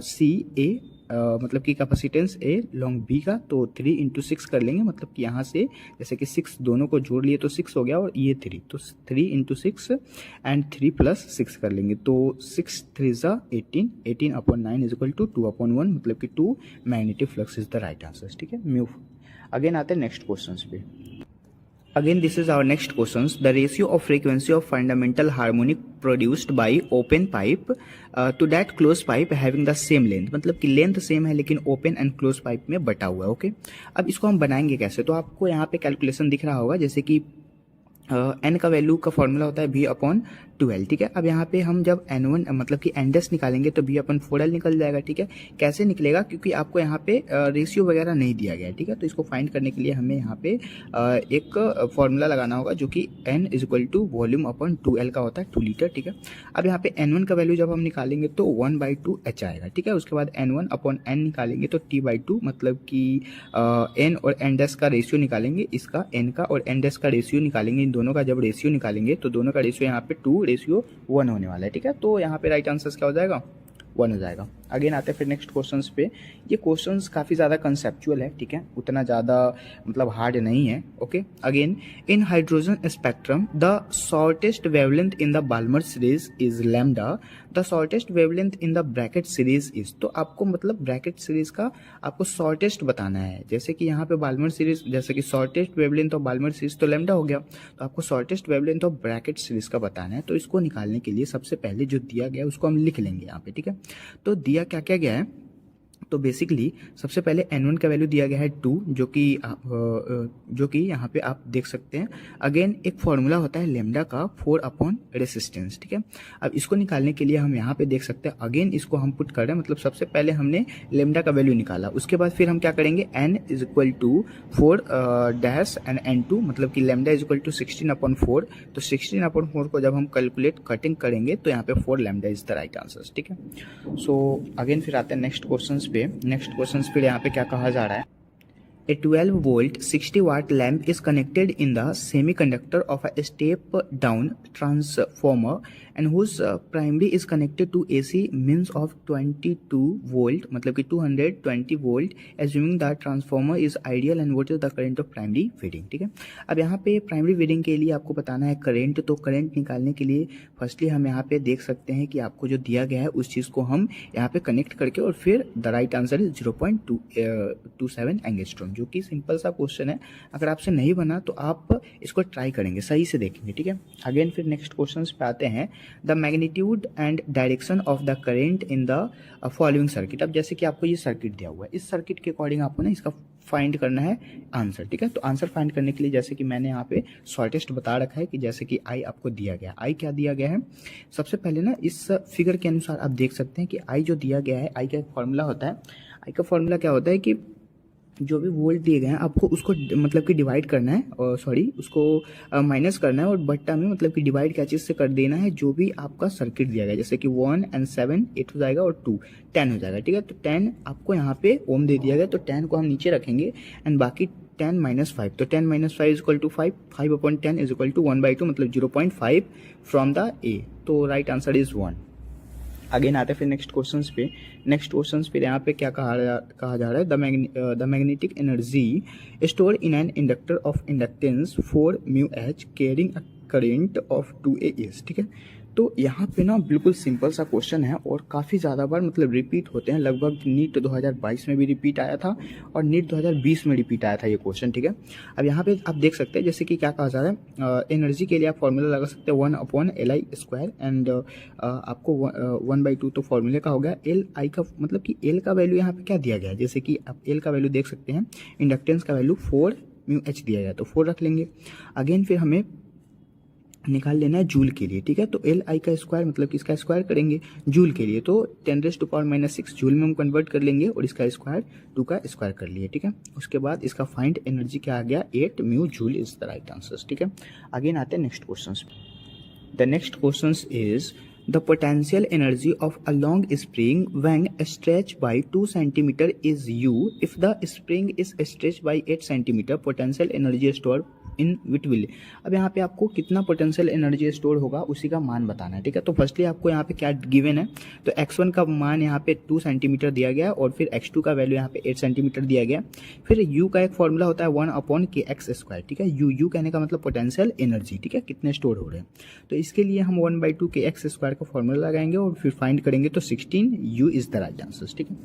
सी ए मतलब कि कैपेसिटेंस ए लॉन्ग बी का, तो 3 × 6 कर लेंगे, मतलब कि यहाँ से जैसे कि 6 दोनों को जोड़ लिए तो 6 हो गया और ये 3, तो 3 × 6 एंड 3 + 6 कर लेंगे, तो 6 3 = 18, 18/9 = 2/1, मतलब कि 2 magnetic flux is the right answer, ठीक है। म्यू अगेन आते हैं नेक्स्ट क्वेश्चन पे। Again, this is our next questions. The ratio of frequency of fundamental harmonic produced by open pipe to that closed pipe having the same length, मतलब कि लेंथ सेम है लेकिन ओपन एंड क्लोज पाइप में बटा हुआ है, ओके। अब इसको हम बनाएंगे कैसे, तो आपको यहाँ पे कैलकुलेशन दिख रहा होगा, जैसे कि एन का वैल्यू का फॉर्मूला होता है V/12, ठीक है। अब यहाँ पे हम जब N1 मतलब कि एनडेस निकालेंगे तो V/4L निकल जाएगा, ठीक है। कैसे निकलेगा, क्योंकि आपको यहाँ पे रेशियो वगैरह नहीं दिया गया है, ठीक है। तो इसको फाइंड करने के लिए हमें यहाँ पे एक फॉर्मूला लगाना होगा जो कि N = वॉल्यूम/2L का होता है, 2 लीटर, ठीक है। अब यहाँ पे N1 का वैल्यू जब हम निकालेंगे तो 1/2H आएगा, ठीक है। उसके बाद N1/N निकालेंगे तो T/2, मतलब कि N और एनडेस का रेशियो निकालेंगे, इसका N का और एनडेस का रेशियो निकालेंगे, इन दोनों का जब रेशियो निकालेंगे तो दोनों का रेशियो यहाँ पे 2:1 होने वाला है, ठीक है। तो यहाँ पे राइट आंसर क्या हो जाएगा, 1 हो जाएगा। अगेन आते हैं फिर नेक्स्ट क्वेश्चंस पे। ये क्वेश्चंस काफ़ी ज़्यादा कंसेप्चुअल है, ठीक है, उतना ज़्यादा मतलब हार्ड नहीं है, okay. Again, in hydrogen spectrum the shortest wavelength in the Balmer series is lambda, the shortest wavelength in the Brackett series is, तो आपको मतलब ब्रैकेट सीरीज का आपको शॉर्टेस्ट बताना है, जैसे कि यहाँ पे बाल्मर सीरीज, जैसे कि shortest wavelength of Balmer series तो लैम्डा हो गया, तो आपको shortest wavelength of Brackett series का बताना है। तो इसको निकालने के लिए सबसे पहले जो दिया गया है उसको हम लिख लेंगे यहाँ पे, ठीक है। तो दिया क्या क्या गया है, तो बेसिकली सबसे पहले N1 का वैल्यू दिया गया है 2, जो कि यहाँ पे आप देख सकते हैं। अगेन एक फॉर्मूला होता है लेमडा का 4 रेसिस्टेंस, ठीक है। अब इसको निकालने के लिए हम यहाँ पे देख सकते हैं, अगेन इसको हम पुट कर रहे हैं, मतलब सबसे पहले हमने लेमडा का वैल्यू निकाला, उसके बाद फिर हम क्या करेंगे, N = 4 डैश एंड N2, मतलब कि लेमडा = 16/4, तो 16/4 को जब हम कैलकुलेट कटिंग करेंगे तो यहाँ पे 4 lambda is the right answer, ठीक है। सो अगेन फिर आते हैं नेक्स्ट क्वेश्चन पे। नेक्स्ट क्वेश्चन फिर यहाँ पे क्या कहा जा रहा है, A 12-volt 60-watt lamp is connected in the semiconductor of a step-down transformer and whose primary is connected to AC means of 22 volt, मतलब कि 220 volt, assuming the transformer is ideal and what is the current of primary feeding, ठीक है। अब यहाँ पे प्राइमरी फीडिंग के लिए आपको बताना है करंट, तो करंट निकालने के लिए फर्स्टली हम यहाँ पे देख सकते हैं कि आपको जो दिया गया है उस चीज़ को हम यहाँ पे कनेक्ट करके और फिर the right answer is 0.27 angstrom, जो कि सिंपल सा क्वेश्चन है। अगर आपसे नहीं बना तो आप इसको ट्राई करेंगे, सही से देखेंगे, ठीक है। अगेन फिर नेक्स्ट क्वेश्चन पे आते हैं, the magnitude and direction of the current in the following circuit. अब जैसे कि आपको ये सर्किट दिया हुआ है, इस सर्किट के अकॉर्डिंग आपको ना इसका फाइंड करना है आंसर, ठीक है। तो आंसर फाइंड करने के लिए जैसे कि मैंने यहाँ पे शॉर्टेस्ट बता रखा है कि जैसे कि आई आपको दिया गया, आई क्या दिया गया है, सबसे पहले ना इस फिगर के अनुसार आप देख सकते हैं कि आई जो दिया गया है, आई का फॉर्मूला होता है, आई का फॉर्मूला क्या होता है कि जो भी वोल्ट दिए गए हैं आपको उसको मतलब कि डिवाइड करना है, और उसको माइनस करना है और बट्टा में मतलब कि डिवाइड क्या चीज़ से कर देना है, जो भी आपका सर्किट दिया गया, जैसे कि 1 and 7 8 हो जाएगा और 2 10 हो जाएगा, ठीक है। तो 10 आपको यहाँ पे ओम दे दिया गया, तो 10 को हम नीचे रखेंगे एंड बाकी 10 - 5, तो 10 - 5 = 5, 5/10 = 1/2, मतलब 0.5 फ्रॉम द ए, तो राइट आंसर इज 1। अगेन आते हैं फिर नेक्स्ट क्वेश्चंस पे। नेक्स्ट क्वेश्चंस फिर यहाँ पे क्या कहा जा रहा है, the magnetic energy store in an inductor of inductance 4 μH carrying a current of 2A, ठीक है। तो यहाँ पे ना बिल्कुल सिंपल सा क्वेश्चन है और काफ़ी ज़्यादा बार मतलब रिपीट होते हैं, लगभग नीट 2022 में भी रिपीट आया था और नीट 2020 में रिपीट आया था ये क्वेश्चन, ठीक है। अब यहाँ पे आप देख सकते हैं जैसे कि क्या कहा जा रहा है, एनर्जी के लिए आप फॉर्मूला लगा सकते हैं 1/Li² एंड आपको 1/2 तो फॉर्मूले का हो गया। एल आई का मतलब कि एल का वैल्यू यहाँ पे क्या दिया गया है, जैसे कि आप एल का वैल्यू देख सकते हैं, इंडक्टेंस का वैल्यू 4 μH दिया गया, तो 4 रख लेंगे। अगेन फिर हमें निकाल लेना है जूल के लिए, ठीक है। तो एल आई का स्क्वायर मतलब कि इसका स्क्वायर करेंगे जूल के लिए, तो 10⁻⁻6 जूल में हम कन्वर्ट कर लेंगे और इसका स्क्वायर 2 का स्क्वायर कर लिए, ठीक है। उसके बाद इसका फाइंड एनर्जी क्या आ गया, 8 mu joule is the right answer, ठीक है। आगे आते हैं नेक्स्ट क्वेश्चन पे। The next question is the potential energy of a long spring when stretched by 2 cm is U. If the spring is stretched by 8 cm, potential energy stored in which will. अब यहाँ पे आपको कितना पोटेंशियल एनर्जी स्टोर होगा उसी का मान बताना है, ठीक है। तो फर्स्टली आपको यहाँ पे क्या गिवन है, तो x1 का मान यहाँ पे 2 सेंटीमीटर दिया गया और फिर x2 का वैल्यू यहाँ पे 8 सेंटीमीटर दिया गया। फिर u का एक फॉर्मूला होता है 1/kx², ठीक है। u कहने का मतलब पोटेंशियल एनर्जी, ठीक है, कितने स्टोर हो रहे हैं। तो इसके लिए हम 1/2 kx² का फॉर्मूला लगाएंगे और फिर फाइंड करेंगे, तो 16 u is the right answer, ठीक है।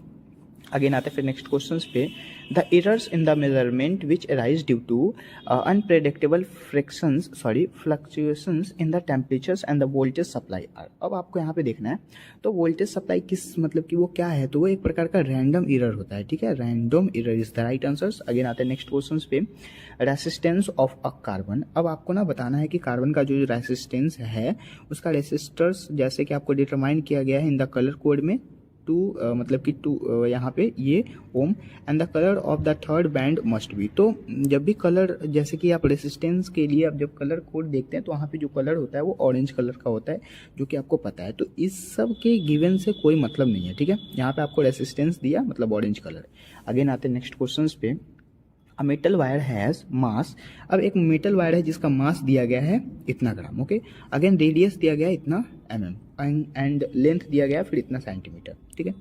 अगेन आते हैं फिर नेक्स्ट क्वेश्चन पे। The errors in the measurement which arise due to unpredictable fluctuations in the temperatures and the voltage supply are. अब आपको यहाँ पे देखना है, तो वोल्टेज सप्लाई किस मतलब कि वो क्या है, तो वो एक प्रकार का रैंडम एरर होता है, ठीक है। Random error is the right answer. Again आते हैं नेक्स्ट क्वेश्चन पे। Resistance of a carbon. अब आपको ना बताना है कि कार्बन का जो रेसिस्टेंस है उसका रेसिस्टर्स जैसे कि आपको डिटरमाइन किया गया है इन द कलर कोड में 2 मतलब कि 2 यहाँ पे ये ohm and the colour of the third band must be. तो जब भी कलर जैसे कि आप रेसिस्टेंस के लिए आप जब कलर कोड देखते हैं तो वहाँ पे जो कलर होता है वो ऑरेंज कलर का होता है, जो कि आपको पता है। तो इस सब के गिवन से कोई मतलब नहीं है, ठीक है। यहाँ पे आपको रेसिस्टेंस दिया मतलब ऑरेंज कलर। अगेन आते हैं नेक्स्ट क्वेश्चन पे। अ मेटल वायर हैज़ मास। अब एक मेटल वायर है जिसका मास दिया गया है इतना ग्राम, ओके। अगेन रेडियस दिया गया है इतना mm एंड लेंथ दिया गया है फिर इतना सेंटीमीटर, ठीक है।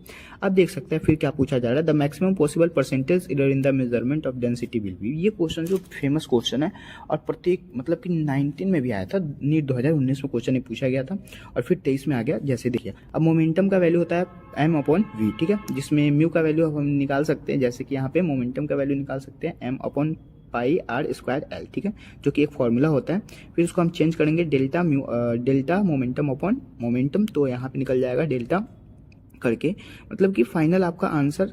अब देख सकते हैं फिर क्या पूछा जा रहा है, the maximum possible percentage error in the measurement of density will be. ये क्वेश्चन जो फेमस क्वेश्चन है और प्रत्येक मतलब कि 19 में भी आया था, नीट 2019 में क्वेश्चन पूछा गया था और फिर 23 में आ गया। जैसे देखिए अब मोमेंटम का वैल्यू होता है m/v, ठीक है, जिसमें म्यू का वैल्यू हम निकाल सकते हैं, जैसे कि यहाँ पे मोमेंटम का वैल्यू निकाल सकते हैं m/πr²l, ठीक है, जो कि एक फॉर्मूला होता है। फिर उसको हम चेंज करेंगे डेल्टा मोमेंटम अपॉन मोमेंटम, तो यहाँ पे निकल जाएगा डेल्टा करके, मतलब कि फाइनल आपका आंसर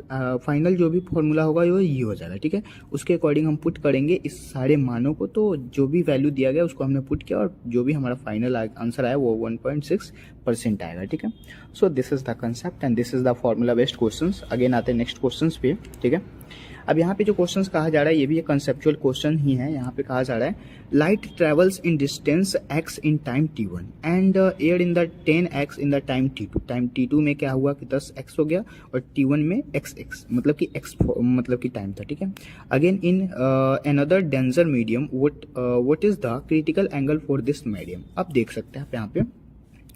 फाइनल जो भी फॉर्मूला होगा वो ये हो जाएगा, ठीक है। उसके अकॉर्डिंग हम पुट करेंगे इस सारे मानों को, तो जो भी वैल्यू दिया गया उसको हमने पुट किया और जो भी हमारा फाइनल आंसर आया वो 1.6% आएगा, ठीक है। सो this is the concept and this is the formula based questions. Again आते हैं नेक्स्ट क्वेश्चंस पे, ठीक है। अब यहाँ पे जो क्वेश्चंस कहा जा रहा है ये भी एक कंसेप्चुअल क्वेश्चन ही है। यहाँ पे कहा जा रहा है light travels in distance x in time t1 and air in the 10x in the time t2। Time t2 में क्या हुआ कि 10x हो गया और t1 में xx मतलब कि x मतलब कि टाइम था, ठीक है। Again in another denser medium what is the critical angle for this medium. अब देख सकते हैं आप यहाँ पे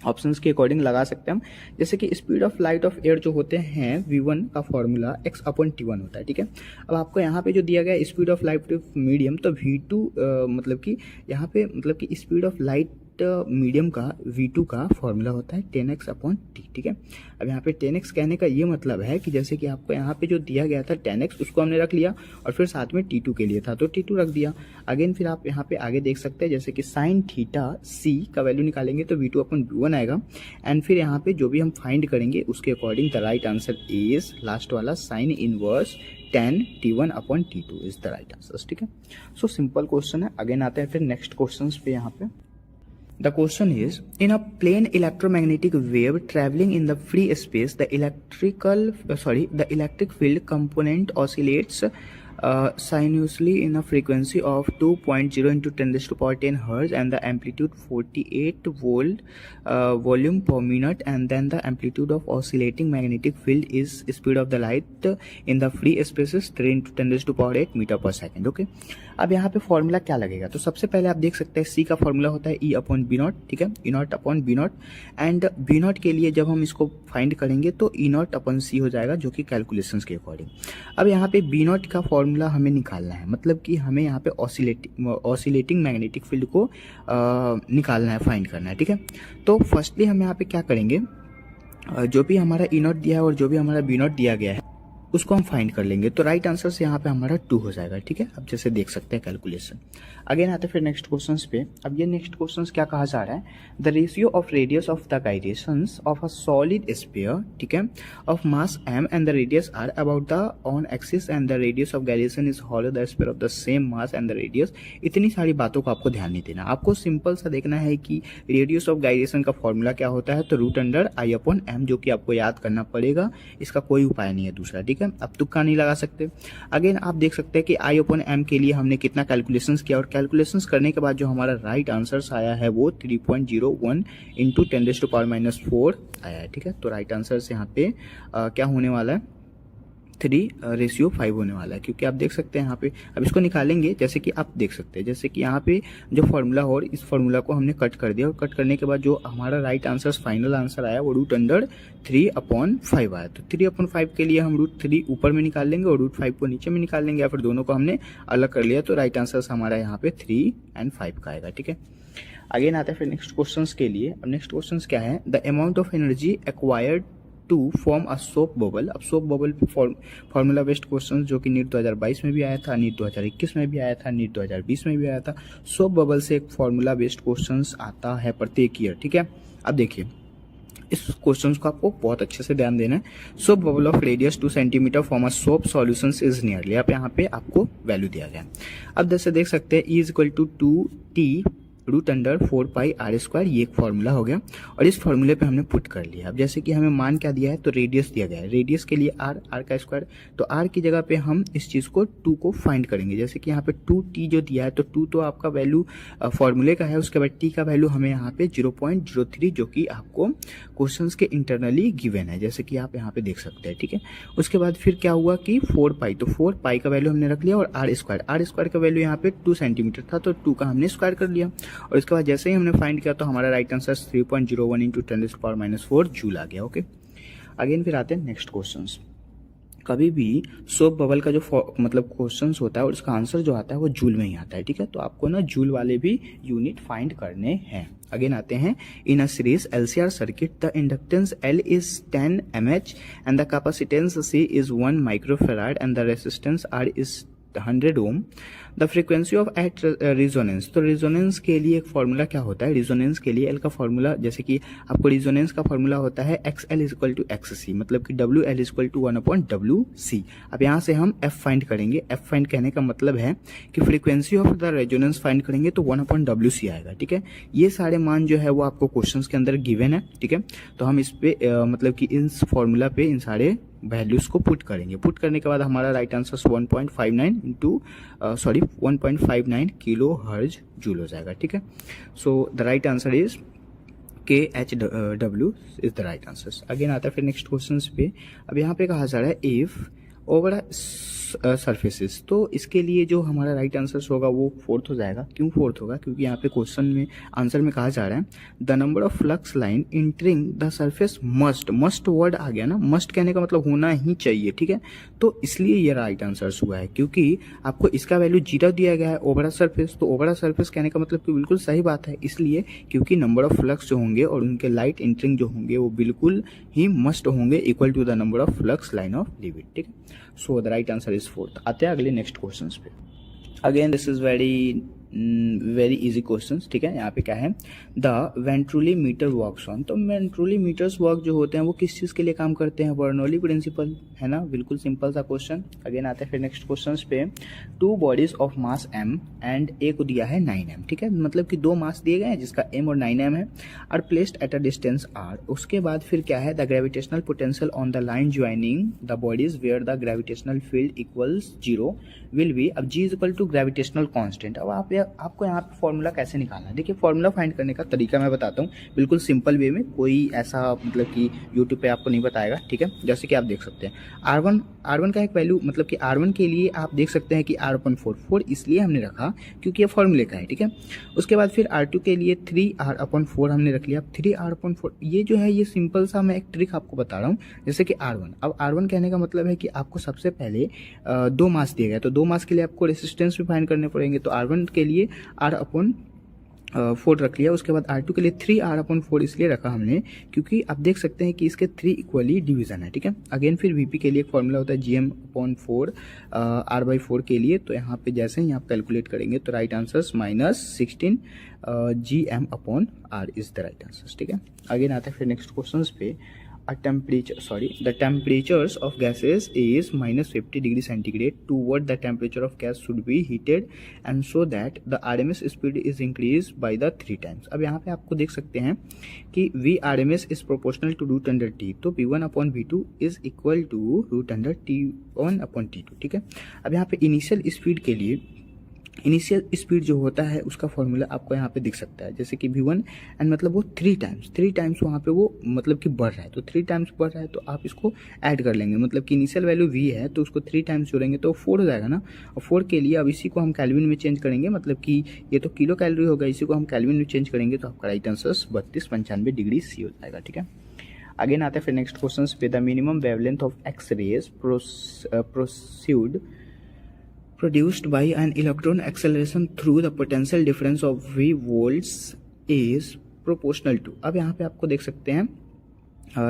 ऑप्शंस के अकॉर्डिंग लगा सकते हैं हम, जैसे कि speed of light of air जो होते हैं v1 का फॉर्मूला x/t1 होता है, ठीक है। अब आपको यहाँ पे जो दिया गया है speed of light of medium, तो v2 मतलब कि यहाँ पे मतलब कि स्पीड ऑफ लाइट मीडियम का v2 का फॉर्मूला होता है 10x/t, ठीक है। अब यहाँ पे 10x कहने का ये मतलब है कि जैसे कि आपको यहाँ पे जो दिया गया था 10x उसको हमने रख लिया और फिर साथ में t2 के लिए था तो t2 रख दिया। अगेन फिर आप यहाँ पे आगे देख सकते हैं जैसे कि sin थीटा c का वैल्यू निकालेंगे तो v2/v1 आएगा एंड फिर यहाँ पे जो भी हम फाइंड करेंगे उसके according the right answer is last वाला sin inverse 10 t1/t2 is the right answer, ठीक है। सो सिंपल क्वेश्चन है। अगेन आते हैं फिर नेक्स्ट क्वेश्चन पे। यहाँ पे the question is in a plane electromagnetic wave traveling in the free space the electric field component oscillates sinuously in a frequency of 2.0 into 10⁻10 hertz and the amplitude 48 volt volume per minute and then the amplitude of oscillating magnetic field is speed of the light in the free spaces 3 into 10⁸ meter per second, okay। अब यहाँ पे फॉर्मूला क्या लगेगा, तो सबसे पहले आप देख सकते हैं C का फॉर्मूला होता है E/B0, ठीक है, E0/B0 एंड B0 के लिए जब हम इसको फाइंड करेंगे तो E0/C हो जाएगा जो कि कैलकुलेशंस के अकॉर्डिंग। अब यहाँ पे B0 का फॉर्मूला हमें निकालना है, मतलब कि हमें यहाँ पे ऑसिलेटिंग मैग्नेटिक फील्ड को निकालना है, फाइंड करना है, ठीक है। तो फर्स्टली हम यहाँ पे क्या करेंगे, जो भी हमारा E0 दिया है और जो भी हमारा B0 दिया गया है उसको हम फाइंड कर लेंगे। तो राइट आंसर से यहाँ पे हमारा 2 हो जाएगा, ठीक है। अब जैसे देख सकते हैं कैलकुलेशन। अगेन आते हैं फिर नेक्स्ट क्वेश्चन पे। अब ये नेक्स्ट क्वेश्चन क्या कहा जा रहा है, the ratio of radius of the gyrations of a solid sphere, ठीक है, of mass m and the radius r about the on axis and the radius of gyration is hollow the sphere of the same mass and the radius. इतनी सारी बातों को आपको ध्यान नहीं देना, आपको सिंपल सा देखना है कि रेडियस ऑफ गाइरेशन का फॉर्मूला क्या होता है, तो √i/m, जो कि आपको याद करना पड़ेगा, इसका कोई उपाय नहीं है दूसरा, ठीक है। अब तुक्का नहीं लगा सकते। अगेन आप देख सकते हैं कि i/m के लिए हमने कितना कैलकुलेशंस किया, और कैलकुलेशंस करने के बाद जो हमारा राइट आंसर आया है वो 3.01 इंटू 10⁻⁴ आया है, ठीक है। तो राइट आंसर से यहाँ पे क्या होने वाला है, 3:5 होने वाला है, क्योंकि आप देख सकते हैं यहाँ पे। अब इसको निकालेंगे, जैसे कि आप देख सकते हैं, जैसे कि यहाँ पे जो फॉर्मूला हो, इस फॉर्मूला को हमने कट कर दिया, और कट करने के बाद जो हमारा राइट आंसर फाइनल आंसर आया वो √3/5 आया। तो 3/5 के लिए हम √3 ऊपर में निकाल लेंगे और √5 को नीचे में निकाल लेंगे, या फिर दोनों को हमने अलग कर लिया। तो राइट आंसर हमारा यहाँ पे 3 और 5 का आएगा, ठीक है। अगेन आता है फिर नेक्स्ट क्वेश्चंस के लिए। अब नेक्स्ट क्वेश्चंस क्या है, the amount of energy acquired to form a soap bubble. अब soap bubble formula based question जो कि नीट 2022 में भी आया था, नीट 2021 में भी आया था, नीट 2020 में भी आया था। सोप बबल से एक फॉर्मूला बेस्ड क्वेश्चन आता है प्रत्येक ईयर, ठीक है। अब देखिए इस क्वेश्चन को आपको बहुत अच्छे से ध्यान देना है। Soap bubble of radius 2 centimetre form a soap solutions is nearly. अब यहाँ पे आपको वैल्यू दिया गया है। अब जैसे देख सकते हैं E = 2t √4πr², ये एक फॉर्मूला हो गया, और इस फॉर्मूले पे हमने पुट कर लिया। अब जैसे कि हमें मान क्या दिया है, तो रेडियस दिया गया है, रेडियस के लिए r का स्क्वायर, तो r की जगह पे हम इस चीज को 2 को फाइंड करेंगे। जैसे कि यहाँ पे 2t जो दिया है, तो 2 तो आपका वैल्यू फॉर्मूले का है, उसके बाद t का वैल्यू हमें यहाँ पे 0.03, जो कि आपको क्वेश्चंस के इंटरनली गिवन है, जैसे कि आप यहाँ पे देख सकते हैं, ठीक है। उसके बाद फिर क्या हुआ कि 4π, तो 4π का वैल्यू हमने रख लिया, और r² का वैल्यू यहाँ पे 2 सेंटीमीटर था, तो 2 का हमने स्क्वायर कर लिया, और इसके बाद जैसे ही हमने फाइंड किया तो हमारा राइट आंसर 3.01 इंटू 10⁻⁴ जूल आ गया, ओके। अगेन फिर आते हैं नेक्स्ट क्वेश्चंस। कभी भी सोप बबल का जो मतलब क्वेश्चंस होता है और उसका आंसर जो आता है वो जूल में ही आता है, ठीक है। तो आपको ना जूल वाले भी यूनिट फाइंड करने हैं। अगेन आते हैं, in a series LCR circuit the inductance L is 10 mH and the capacitance C is 1 microfarad and the resistance R is 100 ohm. The frequency of at resonance, तो रिजोनेंस के लिए एक फॉर्मूला क्या होता है, रिजोनेंस के लिए L का फॉर्मूला, जैसे कि आपको रिजोनेंस का फॉर्मूला होता है XL = XC, मतलब कि WL = 1/WC। अब यहाँ से हम F फाइंड करेंगे। F फाइंड कहने का मतलब है कि frequency of the resonance find करेंगे तो 1/WC आएगा, ठीक है। ये सारे मान जो है वो आपको क्वेश्चन के अंदर गिवन है, ठीक है। तो हम इस पे मतलब कि इस फॉर्मूला पे इन सारे वैल्यूज को पुट करेंगे। पुट करने के बाद हमारा right answer 1.59 kilo hertz joule हो जाएगा, ठीक है। So the right answer is KHW is the right answer. Again आता है फिर नेक्स्ट क्वेश्चन पे। अब यहाँ पे कहा जा रहा है इफ ओवर सरफेसेस, तो इसके लिए जो हमारा राइट आंसर होगा वो 4th हो जाएगा। क्यों 4th होगा, क्योंकि यहाँ पे क्वेश्चन में आंसर में कहा जा रहा है the number of flux line entering the surface must word आ गया ना, मस्ट कहने का मतलब होना ही चाहिए, ठीक है। तो इसलिए ये राइट आंसर हुआ है, क्योंकि आपको इसका वैल्यू 0 दिया गया है ओवर सरफेस, तो ओवर सरफेस कहने का मतलब कि बिल्कुल सही बात है, इसलिए क्योंकि नंबर ऑफ फ्लक्स जो होंगे और उनके लाइट इंटरिंग जो होंगे वो बिल्कुल ही मस्ट होंगे equal to the number of flux line of livid, ठीक है। So the right answer is 4th। आते हैं अगले नेक्स्ट क्वेश्चन पे। Again this is very easy question, ठीक है। यहाँ पे क्या है, the venturi meter works on, तो वेंट्रुली मीटर्स वर्क जो होते हैं वो किस चीज़ के लिए काम करते हैं, बर्नौली प्रिंसिपल, है ना, बिल्कुल सिंपल सा क्वेश्चन। अगेन आते हैं फिर नेक्स्ट क्वेश्चन पे। 2 bodies of mass m and A को दिया है 9m, ठीक है, मतलब कि 2 मास दिए गए हैं जिसका m और 9m है, are placed at a distance r। उसके बाद फिर क्या है, the gravitational potential on the line joining the bodies where the gravitational field equals 0 will be. अब G = ग्रेविटेशनल कांस्टेंट। अब आपको यहाँ पे फॉर्मूला कैसे निकालना है, देखिए फॉर्मूला फाइंड करने का तरीका मैं बताता हूँ बिल्कुल सिंपल वे में, कोई ऐसा मतलब कि यूट्यूब पे आपको नहीं बताएगा, ठीक है। जैसे कि आप देख सकते हैं R1 का एक वैल्यू, मतलब कि R1 के लिए आप देख सकते हैं कि R/4 इसलिए हमने रखा क्योंकि ये फॉर्मूले का है, ठीक है। उसके बाद फिर R2 के लिए 3R/4 हमने रख लिया। 3R/4 ये जो है, ये सिंपल सा मैं एक ट्रिक आपको बता रहा हूँ, जैसे कि R1। अब R1 कहने का मतलब है कि आपको सबसे पहले 2 मास दिए गए, तो 2 मास के लिए आपको रेसिस्टेंस भी फाइंड करने पड़ेंगे, तो R1 के लिए R/4 4 रख लिया। उसके बाद R2 के लिए 3R/4 इसलिए रखा हमने क्योंकि आप देख सकते हैं कि इसके 3 इक्वली डिवीजन है, ठीक है। अगेन फिर VP के लिए एक फॉर्मूला होता है GM/4 R/4 के लिए। तो यहाँ पे जैसे ही आप कैलकुलेट करेंगे तो right answer -16 GM/R is the right answer, ठीक है। अगेन आता है फिर नेक्स्ट क्वेश्चन पे। the temperatures of gases is -50 degree centigrade toward the temperature of gas should be heated and so that the RMS speed is increased by the 3 times। अब यहाँ पे आपको देख सकते हैं कि VRMS is proportional to √T, तो V1/V2 is equal to √T1/T2, ठीक है। अब यहाँ पे इनिशियल स्पीड के लिए इनिशियल स्पीड जो होता है उसका फॉर्मूला आपको यहाँ पे दिख सकता है, जैसे कि V1 एंड मतलब वो 3 टाइम्स वहाँ पे वो मतलब कि बढ़ रहा है, तो 3 टाइम्स बढ़ रहा है तो आप इसको ऐड कर लेंगे। मतलब कि इनिशियल वैल्यू V है तो उसको 3 टाइम्स जोड़ेंगे तो 4 हो जाएगा ना। और 4 के लिए अब इसी को हम कैल्विन में चेंज करेंगे, मतलब कि ये तो किलो कैलोरी होगा, इसी को हम कैल्विन में चेंज करेंगे तो आपका राइट आंसर 3295 डिग्री C हो जाएगा, ठीक है। अगेन आते हैं फिर नेक्स्ट क्वेश्चन पे। The minimum wavelength of X rays produced by an electron acceleration through the potential difference of V volts is proportional to। अब यहाँ पे आपको देख सकते हैं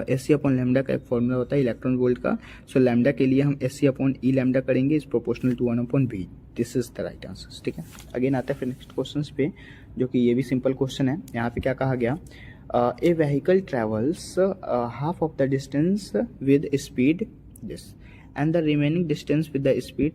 SC/λ का एक फॉर्मूला होता है इलेक्ट्रॉन वोल्ट का। सो लैम्डा के लिए हम SC/E करेंगे, is proportional to 1/V। This is the right answer, ठीक है। अगेन आता है फिर नेक्स्ट क्वेश्चन पे, जो कि ये भी सिंपल क्वेश्चन है। यहाँ पे क्या कहा गया, a vehicle travels half of the distance with speed this and the remaining distance with the speed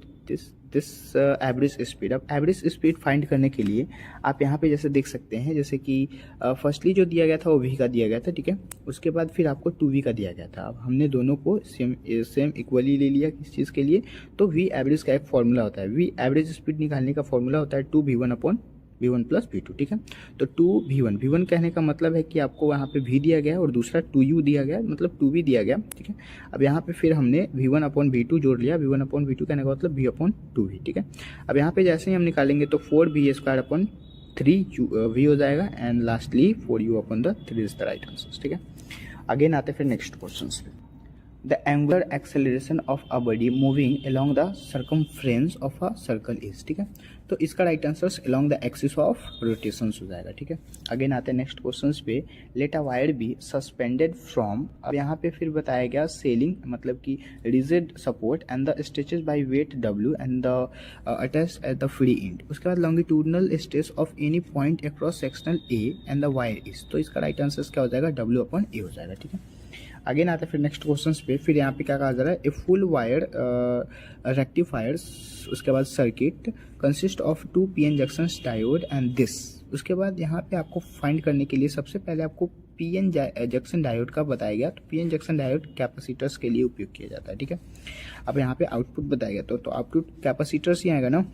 this average speed. अब एवरेज स्पीड फाइंड करने के लिए आप यहाँ पे जैसे देख सकते हैं, जैसे कि फर्स्टली जो दिया गया था वो V का दिया गया था, ठीक है। उसके बाद फिर आपको 2V का दिया गया था। अब हमने दोनों को सेम इक्वली ले लिया किस चीज़ के लिए, तो V एवरेज का एक फॉर्मूला होता है। V एवरेज स्पीड निकालने का फॉर्मूला होता है 2V1 प्लस V2, ठीक है। तो 2V1 कहने का मतलब है कि आपको वहाँ पे V दिया गया और दूसरा 2U दिया गया, मतलब 2V दिया गया, ठीक है। अब यहाँ पे फिर हमने V1/V2 जोड़ लिया। V1/V2 कहने का मतलब V/2V, ठीक है। अब यहाँ पे जैसे ही हम निकालेंगे तो 4V²/3 V हो जाएगा and lastly 4U/3 is the right answer, ठीक है। अगेन आते फिर नेक्स्ट क्वेश्चन पे। The angular acceleration of a body moving along the circumference of a circle is, ठीक है। तो इसका right answer along the axis of rotations हो जाएगा, ठीक है। अगेन आते हैं नेक्स्ट क्वेश्चन पे। Let a wire be suspended from, अब यहाँ पे फिर बताया गया सेलिंग, मतलब कि rigid support and the stretches by weight W and the attached at the free end। उसके बाद longitudinal stretch of any point across sectional A and the wire is, तो इसका राइट आंसर क्या हो जाएगा, W/A हो जाएगा, ठीक है। अगेन आता है फिर नेक्स्ट क्वेश्चन पे। फिर यहाँ पे क्या कहा जा रहा है, ए फुल वायर रेक्टिफायर्स, उसके बाद circuit consist of 2 PN junctions diode and this. उसके बाद यहाँ पे आपको फाइंड करने के लिए सबसे पहले आपको PN जंक्शन डायोड का बताया गया। तो PN जंक्शन डायोड कैपेसिटर्स के लिए उपयोग किया जाता है, ठीक है। अब यहाँ पे आउटपुट बताया गया तो आउटपुट कैपेसिटर्स ही आएगा ना।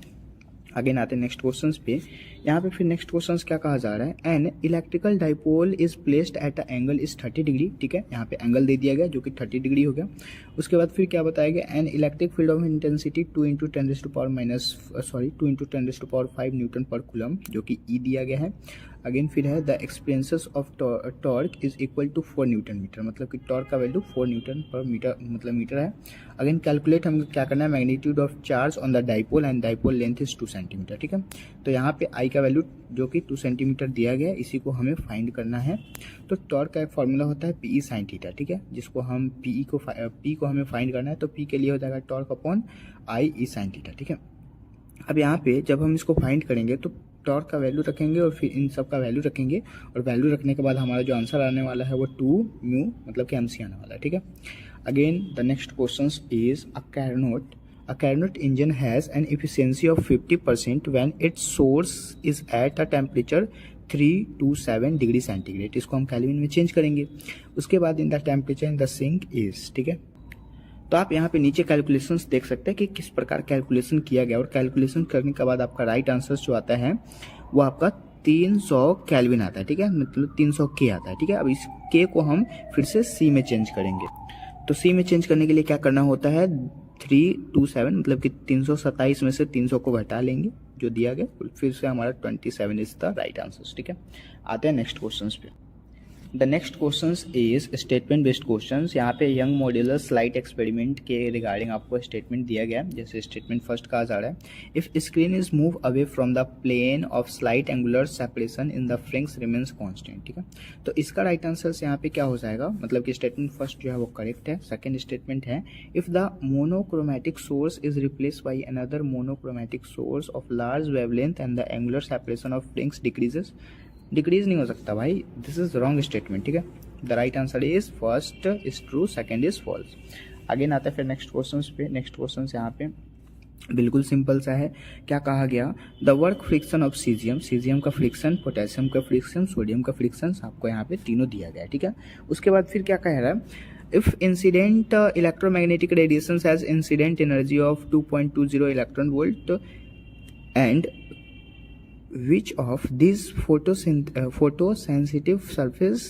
अगेन आते हैं नेक्स्ट क्वेश्चन पे। यहाँ पे फिर नेक्स्ट क्वेश्चन क्या कहा जा रहा है, an electrical dipole is placed at a angle is 30 degree, ठीक है। यहाँ पे एंगल दे दिया गया जो कि 30 डिग्री हो गया। उसके बाद फिर क्या बताया गया, an electric field of intensity 2 × 10⁵ newton पर कूलम, जो कि E दिया गया है। अगेन फिर है the experiences of torque is equal to 4 newton metre, मतलब कि टॉर्क का वैल्यू 4 न्यूटन पर मीटर मतलब मीटर है। अगेन कैलकुलेट हमें क्या करना है, magnitude of charge on the dipole and dipole length is 2 centimetre, ठीक है। तो यहाँ पे I का वैल्यू जो कि 2 सेंटीमीटर दिया गया है, इसी को हमें फाइंड करना है। तो टॉर्क का एक फॉर्मूला होता है PE sin थीटा, ठीक है, जिसको हम P को हमें फाइंड करना है। तो P के लिए हो जाएगा टॉर्क/I sin थीटा, ठीक है। अब यहाँ पे जब हम इसको फाइंड करेंगे तो टॉर्क का वैल्यू रखेंगे और फिर इन सब का वैल्यू रखेंगे, और वैल्यू रखने के बाद हमारा जो आंसर आने वाला है वो 2μ मतलब कि MC आने वाला है, ठीक है। Again the next question is a Carnot engine has an efficiency of 50% when its source is at a temperature 327 degree centigrade. इसको हम केल्विन में चेंज करेंगे। उसके बाद in the temperature in the sink is, ठीक है। तो आप यहाँ पे नीचे कैलकुलेशंस देख सकते हैं कि किस प्रकार कैलकुलेशन किया गया, और कैलकुलेशन करने के बाद आपका राइट आंसर जो आता है वो आपका 300 केल्विन आता है, ठीक है, मतलब 300 K आता है, ठीक है। अब इस K को हम फिर से C में चेंज करेंगे। तो C में चेंज करने के लिए क्या करना होता है, 327 मतलब कि 327 में से 300 को घटा लेंगे जो दिया गया, फिर से हमारा 27 इज द राइट आंसर, ठीक है। आते हैं नेक्स्ट क्वेश्चन पे। The next question is statement based question. यहाँ पे यंग मॉड्यूलर स्लाइट एक्सपेरिमेंट के रिगार्डिंग आपको स्टेटमेंट दिया गया है। जैसे स्टेटमेंट फर्स्ट कहा जा रहा है, if screen is move away from the plane of slight angular separation in the fringes remains constant. ठीक है, तो इसका राइट आंसर यहाँ पे क्या हो जाएगा, मतलब कि स्टेटमेंट फर्स्ट जो है वो करेक्ट है। सेकेंड स्टेटमेंट है, if the monochromatic source is replace by another monochromatic source of large wavelength and the angular separation of fringes decreases. Decrease नहीं हो सकता भाई, दिस इज रॉन्ग स्टेटमेंट। ठीक है, the right answer is first is true, second is false. आगे आता है फिर नेक्स्ट क्वेश्चन पे। नेक्स्ट क्वेश्चन यहाँ पे बिल्कुल सिंपल सा है। क्या कहा गया, the work friction of caesium, caesium का फ्रिक्शन, पोटेशियम का फ्रिक्शन, सोडियम का फ्रिक्शन, आपको यहाँ पे तीनों दिया गया है। ठीक है, उसके बाद फिर क्या कह रहा है, if incident electromagnetic radiation has incident energy of 2.20 electron volt and which of these photosensitive surface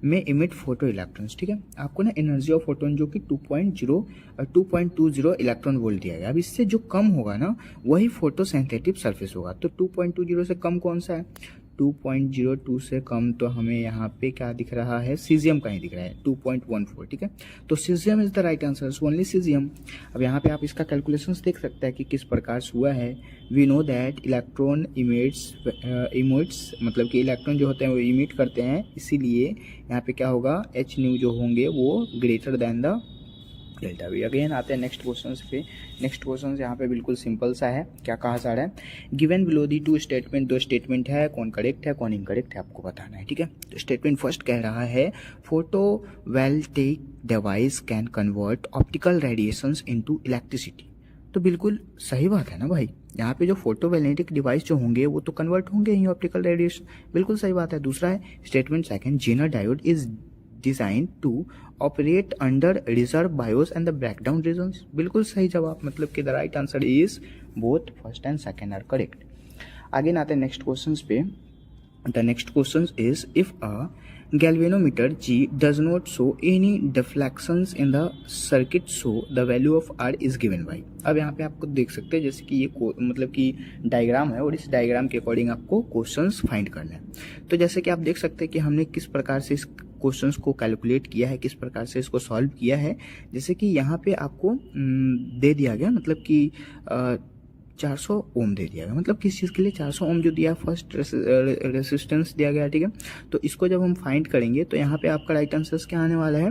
में emit photo electrons। ठीक है, आपको ना एनर्जी ऑफ फोटोन जो कि 2.20 इलेक्ट्रॉन वोल्ट दिया गया। अब इससे जो कम होगा ना वही फोटोसेंसिटिव सरफेस होगा। तो 2.20 से कम कौन सा है, 2.02 से कम तो हमें यहाँ पे क्या दिख रहा है, सीजियम का ही दिख रहा है 2.14। ठीक है, तो caesium is the right answer, only caesium. अब यहाँ पे आप इसका कैलकुलेशंस देख सकते हैं कि किस प्रकार से हुआ है। We know that electron emits मतलब कि इलेक्ट्रॉन जो होते हैं वो इमिट करते हैं, इसीलिए यहाँ पे क्या होगा, एच न्यू जो होंगे वो greater than the delta we. Again आते हैं नेक्स्ट क्वेश्चन पे। नेक्स्ट क्वेश्चन यहाँ पे बिल्कुल सिंपल सा है। क्या कहा जा रहा है, given below the two statement, दो स्टेटमेंट है, कौन करेक्ट है कौन इनकरेक्ट है आपको बताना है। ठीक है, तो स्टेटमेंट फर्स्ट कह रहा है, photovoltaic device can convert optical radiations into electricity. तो बिल्कुल सही बात है ना भाई, यहाँ पे जो फोटोवोल्टेइक डिवाइस जो होंगे वो तो कन्वर्ट होंगे ही ऑप्टिकल रेडिएशन, बिल्कुल सही बात है। दूसरा है statement second, Zener diode is design to operate under reserve bias and the breakdown regions, बिल्कुल सही जवाब, मतलब कि the right answer is both first and second are correct. आगे आते हैं नेक्स्ट क्वेश्चंस पे। The next question is, if a galvanometer G does not show any deflections in the circuit, so the value of R is given by। अब यहाँ पे आपको देख सकते हैं जैसे कि ये मतलब कि डायग्राम है और इस डायग्राम के अकॉर्डिंग आपको क्वेश्चंस फाइंड करना है। तो जैसे कि आप देख सकते हैं कि हमने किस प्रकार से इस क्वेश्चंस को कैलकुलेट किया है, किस प्रकार से इसको सॉल्व किया है। जैसे कि यहाँ पे आपको दे दिया गया, मतलब कि 400 ओम दे दिया गया, मतलब किस चीज़ के लिए 400 ओम जो दिया, फर्स्ट रेसिस्टेंस दिया गया। ठीक है, तो इसको जब हम फाइंड करेंगे तो यहाँ पे आपका राइट आंसर क्या आने वाला है,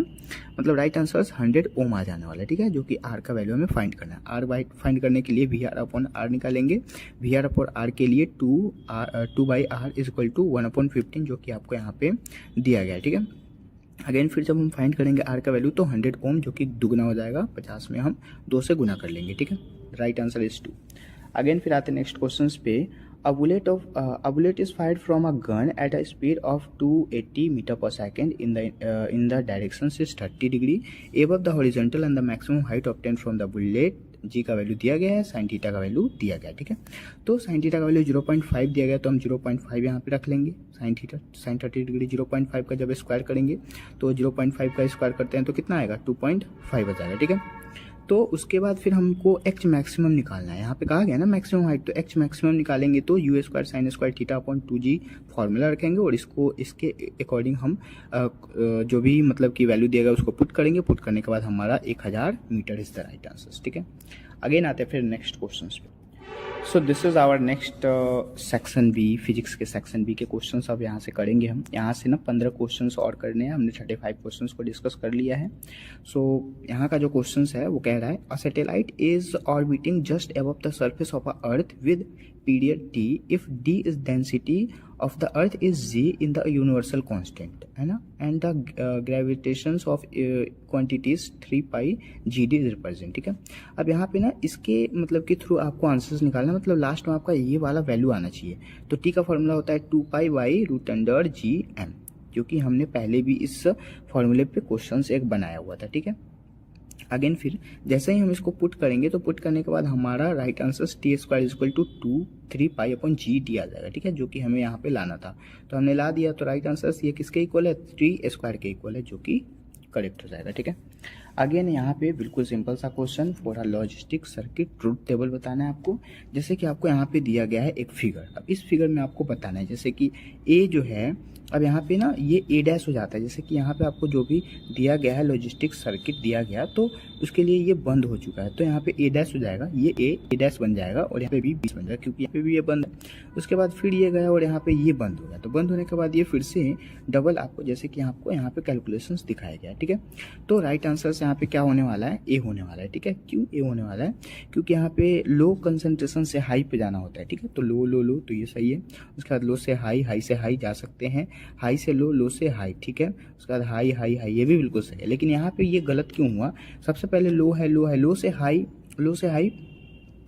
मतलब राइट आंसर 100 ओम आ जाने वाला है। ठीक है, जो कि आर का वैल्यू हमें फाइंड करना है। आर बाई फाइंड करने के लिए VR/R निकालेंगे। VR/R के लिए 2/R इज इक्वल टू 1/15 जो कि आपको यहाँ पे दिया गया है। ठीक है, अगेन फिर जब हम फाइंड करेंगे आर का वैल्यू तो 100 ओम जो कि दुगना हो जाएगा, 50 में हम 2 से गुना कर लेंगे। ठीक है, राइट आंसर इज 2। अगेन फिर आते हैं नेक्स्ट क्वेश्चन पे। A bullet is fired from a gun at a speed of 280 meter per second in the direction is 30 degree above the horizontal and the maximum height obtained from the bullet। जी का वैल्यू दिया गया है, साइन थीटा का वैल्यू दिया गया है। ठीक है, तो साइन थीटा का वैल्यू 0.5 दिया गया तो हम 0.5 यहाँ पे रख लेंगे। साइन 30 डिग्री 0.5 का जब स्क्वायर करेंगे तो 0.5 का स्क्वायर करते हैं तो कितना आएगा, 2.5 आ जाएगा। ठीक है, तो उसके बाद फिर हमको एच मैक्सिमम निकालना है। यहाँ पे कहा गया ना मैक्सिमम हाइट, तो एच मैक्सिमम निकालेंगे तो U² sine square theta upon 2G formula रखेंगे और इसके अकॉर्डिंग हम जो भी मतलब कि वैल्यू दिएगा उसको पुट करेंगे। पुट करने के बाद हमारा 1000 metre is the right answer. ठीक है, अगेन आते हैं फिर नेक्स्ट क्वेश्चन पे। So this is our next section B, physics के सेक्शन बी के क्वेश्चंस अब यहाँ से करेंगे हम। यहाँ से ना 15 क्वेश्चंस और करने हैं, हमने 35 क्वेश्चंस को डिस्कस कर लिया है। सो यहाँ का जो क्वेश्चंस है वो कह रहा है, a satellite is orbiting just above the surface of a earth with period t if d is density of the earth is g in the universal constant, है ना, and the gravitations of quantities 3 pi gd is represent। ठीक है, अब यहाँ पे ना इसके मतलब के थ्रू आपको आंसर्स निकालना, मतलब लास्ट में आपका ये वाला वैल्यू आना चाहिए। तो t का फॉर्मूला होता है 2 pi by √g m, क्योंकि हमने पहले भी इस फॉर्मूले पे क्वेश्चंस एक बनाया हुआ था। ठीक है, अगेन फिर जैसे ही हम इसको पुट करेंगे तो पुट करने के बाद हमारा right answer t² is equal to 3 pi upon GT आ जाएगा। ठीक है, जो कि हमें यहाँ पे लाना था तो हमने ला दिया। तो राइट आंसर ये किसके इक्वल है, 3² के इक्वल है, जो कि करेक्ट हो जाएगा। ठीक है, अगेन यहाँ पे बिल्कुल सिंपल सा question for a logistic circuit truth table बताना है आपको। जैसे कि आपको यहाँ पे दिया गया है एक फिगर, अब इस फिगर में आपको बताना है जैसे कि ए जो है अब यहाँ पे ना ये ए डैश हो जाता है, जैसे कि यहाँ पे आपको जो भी दिया गया है लॉजिस्टिक सर्किट दिया गया तो उसके लिए ये बंद हो चुका है, तो यहाँ पे ए डैश हो जाएगा, ये ए डैश बन जाएगा और यहाँ पे भी 20 बन जाएगा क्योंकि यहाँ पे भी ये बंद है। उसके बाद फिर ये गया और यहाँ पे ये बंद हो गया, तो बंद होने के बाद ये फिर से डबल आपको जैसे कि आपको यहाँ पे कैलकुलेशंस दिखाया गया है, ठीक है। तो राइट आंसर से यहाँ पे क्या होने वाला है, ए होने वाला है, ठीक है। क्यों ए होने वाला है, क्योंकि यहाँ पे लो कंसंट्रेशन से हाई पे जाना होता है, ठीक है। तो लो लो लो, तो ये सही है। उसके बाद लो से हाई, हाई से हाई जा सकते हैं, हाई से लो, लो से हाई, ठीक है। उसके बाद हाई हाई हाई, ये भी बिल्कुल सही है। लेकिन यहाँ पे ये गलत क्यों हुआ, सबसे पहले लो है, लो है, लो से हाई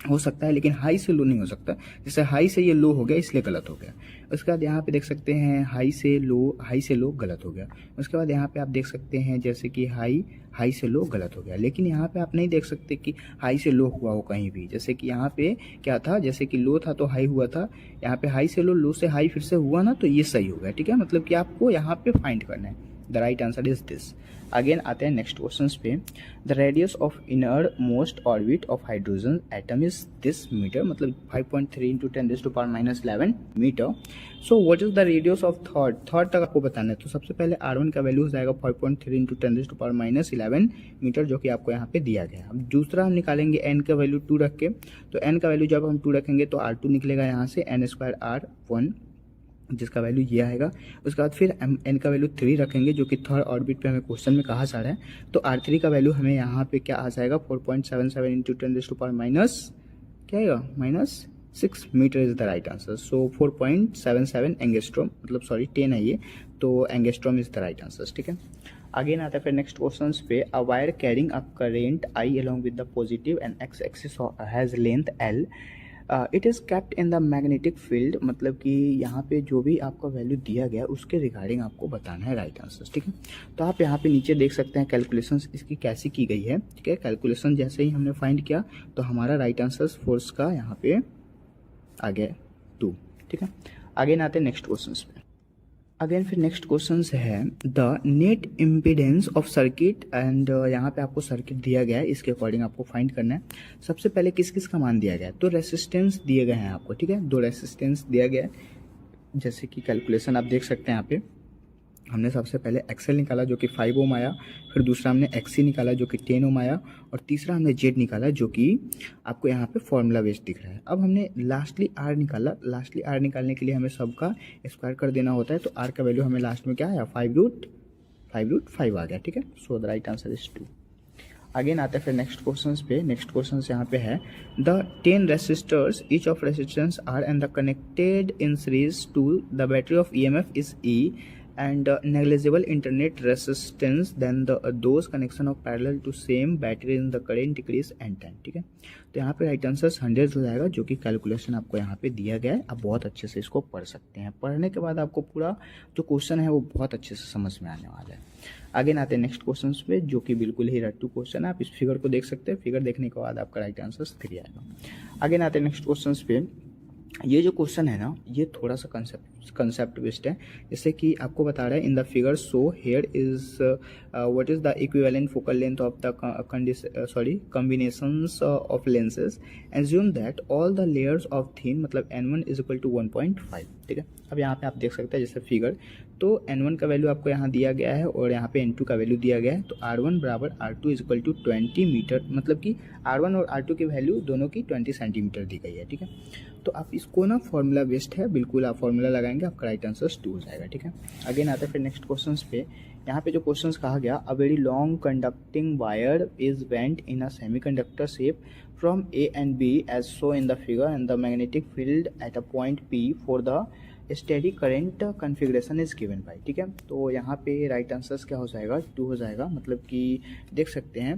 हो सकता है लेकिन हाई से लो नहीं हो सकता, जैसे हाई से ये लो हो गया इसलिए गलत हो गया। उसके बाद यहाँ पे देख सकते हैं हाई से लो गलत हो गया। उसके बाद यहाँ पे आप देख सकते हैं जैसे कि हाई से लो गलत हो गया, लेकिन यहाँ पे आप नहीं देख सकते कि हाई से लो हुआ हो कहीं भी। जैसे कि यहाँ पे क्या था, जैसे कि लो था तो हाई हुआ था, यहाँ पे हाई से लो से हाई फिर से हुआ ना, तो ये सही हो गया, ठीक है। मतलब कि आपको यहाँ पे फाइंड करना है। The right answer is this. Again आते हैं नेक्स्ट क्वेश्चन पे। The radius of innermost orbit of hydrogen atom is this metre, मतलब 5.3 × 10⁻11 metre. So what is the radius of third तक आपको बताना है। तो सबसे पहले R1 का वैल्यू हो जाएगा 5.3 × 10⁻11 मीटर, जो कि आपको यहाँ पे दिया गया है। अब दूसरा हम निकालेंगे n का वैल्यू 2 रख के, तो n का वैल्यू जब हम 2 रखेंगे तो R2 निकलेगा यहाँ से n² R1, जिसका वैल्यू ये आएगा। उसके बाद फिर n का वैल्यू 3 रखेंगे, जो कि थर्ड ऑर्बिट पे हमें क्वेश्चन में कहा जा रहा है। तो R3 का वैल्यू हमें यहाँ पे क्या आ जाएगा, 4.77 × 10⁻⁻, क्या आएगा, -6 metre is the right answer. So 4.77 angstrom, मतलब सॉरी 10 है ये, तो angstrom is the right answer, ठीक है। आगे आता है फिर नेक्स्ट क्वेश्चन पे। A wire carrying a current I along with the positive and x axis has length L, it is kept in the magnetic field, मतलब कि यहाँ पे जो भी आपका वैल्यू दिया गया उसके रिगार्डिंग आपको बताना है राइट आंसर, ठीक है। तो आप यहाँ पे नीचे देख सकते हैं कैलकुलेशंस इसकी कैसी की गई है, ठीक है। कैलकुलेशन जैसे ही हमने फाइंड किया तो हमारा राइट आंसर फोर्स का यहाँ पे आ गया 2, ठीक है। आगे आते हैं नेक्स्ट क्वेश्चन पे। अगेन फिर नेक्स्ट क्वेश्चन है the net impedance of circuit, and यहाँ पे आपको सर्किट दिया गया है, इसके अकॉर्डिंग आपको फाइंड करना है। सबसे पहले किस किस का मान दिया गया है, तो रेसिस्टेंस दिए गए हैं आपको, ठीक है। 2 रेसिस्टेंस दिया गया है, जैसे कि कैलकुलेशन आप देख सकते हैं यहाँ पे। हमने सबसे पहले एक्सएल निकाला जो कि 5 ओम आया, फिर दूसरा हमने एक्सी निकाला जो कि 10 ओम आया, और तीसरा हमने जेड निकाला जो कि आपको यहाँ पे फॉर्मूला बेस्ड दिख रहा है। अब हमने लास्टली आर निकाला। लास्टली आर निकालने के लिए हमें सबका स्क्वायर कर देना होता है, तो आर का वैल्यू हमें लास्ट में क्या आया, 5√5 आ गया, ठीक है। So the right answer is 2। Again आते हैं फिर नेक्स्ट क्वेश्चन पे। नेक्स्ट क्वेश्चन यहाँ पे है the 10 resistors each of resistance R and the connected in series to the battery of EMF is E and negligible internet resistance then those connection of parallel to same battery in the current decrease n time, ठीक है। तो यहाँ पे राइट आंसर 100 हो जाएगा, जो कि कैलकुलेशन आपको यहाँ पे दिया गया है। आप बहुत अच्छे से इसको पढ़ सकते हैं। पढ़ने के बाद आपको पूरा जो क्वेश्चन है वो बहुत अच्छे से समझ में आने वाला है। आगे आते हैं नेक्स्ट क्वेश्चन पे, जो कि बिल्कुल ही रट्टू क्वेश्चन है। आप इस फिगर को देख सकते हैं, फिगर देखने के बाद आपका राइट आंसर 3 आएगा। आगे आते हैं नेक्स्ट क्वेश्चन पे। ये जो क्वेश्चन है ना, ये थोड़ा सा कंसेप्ट बेस्ड है। जैसे कि आपको बता रहा है इन the figure so here is what is the equivalent focal length of the combinations of lenses, assume that all the layers of thin, मतलब n1 इज इक्वल टू 1.5, ठीक है। अब यहाँ पे आप देख सकते हैं जैसे फिगर, तो n1 का वैल्यू आपको यहाँ दिया गया है और यहाँ पे n2 का वैल्यू दिया गया है। तो r1 बराबर r2 is equal to 20 metre, मतलब कि r1 और r2 की वैल्यू दोनों की 20 सेंटीमीटर दी गई है, ठीक है। तो आप इसको ना फॉर्मूला बेस्ड है, बिल्कुल आप फॉर्मूला लगाएंगे, आपका राइट आंसर 2 हो जाएगा, ठीक है। अगेन आते हैं फिर नेक्स्ट क्वेश्चन पे। यहाँ पे जो क्वेश्चन कहा गया, a very long conducting wire is bent in a semiconductor shape from A and B as shown in the figure, and the magnetic field at a point P for the steady current configuration is given by, ठीक है। तो यहाँ पे राइट आंसर्स क्या हो जाएगा, 2 हो जाएगा। मतलब कि देख सकते हैं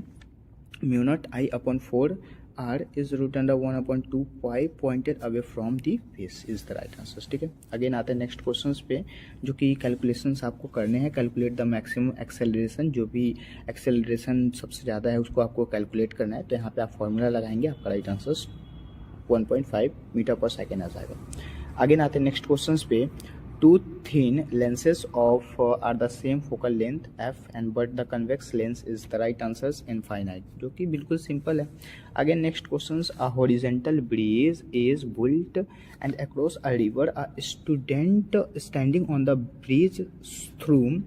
μ0I/4 R is √1/2 pi pointed away from the face is the right answer, ठीक है। अगेन आते हैं नेक्स्ट क्वेश्चन पे, जो कि कैलकुलेशंस आपको करने हैं। कैलकुलेट द मैक्सिमम एक्सेलरेशन, जो भी एक्सेलरेशन सबसे ज़्यादा है उसको आपको कैलकुलेट करना है। तो यहाँ पे आप फॉर्मूला लगाएंगे, आपका राइट आंसर 1.5 मीटर पर सेकेंड आ जाएगा। आगे आते हैं नेक्स्ट क्वेश्चन पे। two thin lenses of are the same focal length f and but the convex lens is the right answers infinite, जो कि बिल्कुल सिंपल है. Again next questions, a horizontal bridge is built and across a river a student standing on the bridge through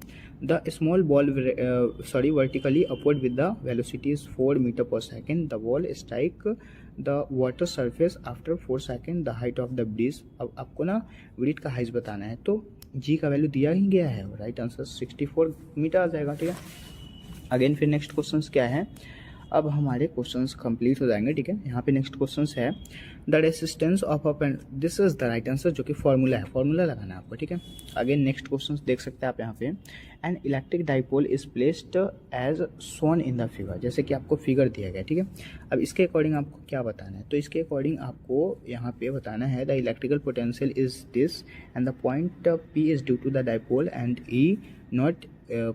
the small ball vertically upward with the velocity is 4 meter per second. The ball strike the water surface after 4 seconds. The height of the bridge. अब आपको ना ब्रिज का हाइट बताना है, तो जी का वैल्यू दिया ही गया है, राइट आंसर 64 मीटर आ जाएगा. ठीक है. अगेन फिर नेक्स्ट क्वेश्चंस क्या है, अब हमारे क्वेश्चंस कंप्लीट हो जाएंगे. ठीक है. यहाँ पे नेक्स्ट क्वेश्चंस है the resistance of a pen, this is the right answer, जो कि फॉर्मूला है, फॉर्मूला लगाना है आपको. ठीक है. अगेन नेक्स्ट क्वेश्चंस देख सकते हैं आप यहाँ पे, an electric dipole is placed as shown in the figure, जैसे कि आपको फिगर दिया गया. ठीक है. अब इसके अकॉर्डिंग आपको क्या बताना है, तो इसके अकॉर्डिंग आपको यहाँ पे बताना है the electrical potential is this and the point p is due to the dipole and e naught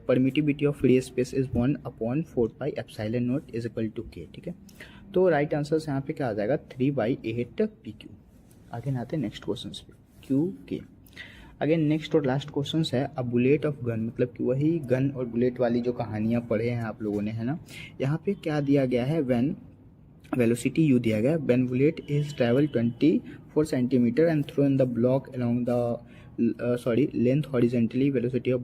permittivity of free space is 1/4 pi epsilon naught is equal to k. ठीक है. तो राइट आंसर यहाँ पे क्या आ जाएगा 3/8 PQ. आगे आते हैं नेक्स्ट क्वेश्चन पे, QK. अगेन नेक्स्ट और लास्ट क्वेश्चन है अ बुलेट ऑफ गन, मतलब कि वही गन और बुलेट वाली जो कहानियाँ पढ़े हैं आप लोगों ने, है ना. यहाँ पे क्या दिया गया है, व्हेन वेलोसिटी u दिया गया, when bullet is travel 24 centimetre and throw in the block along the length horizontally velocity of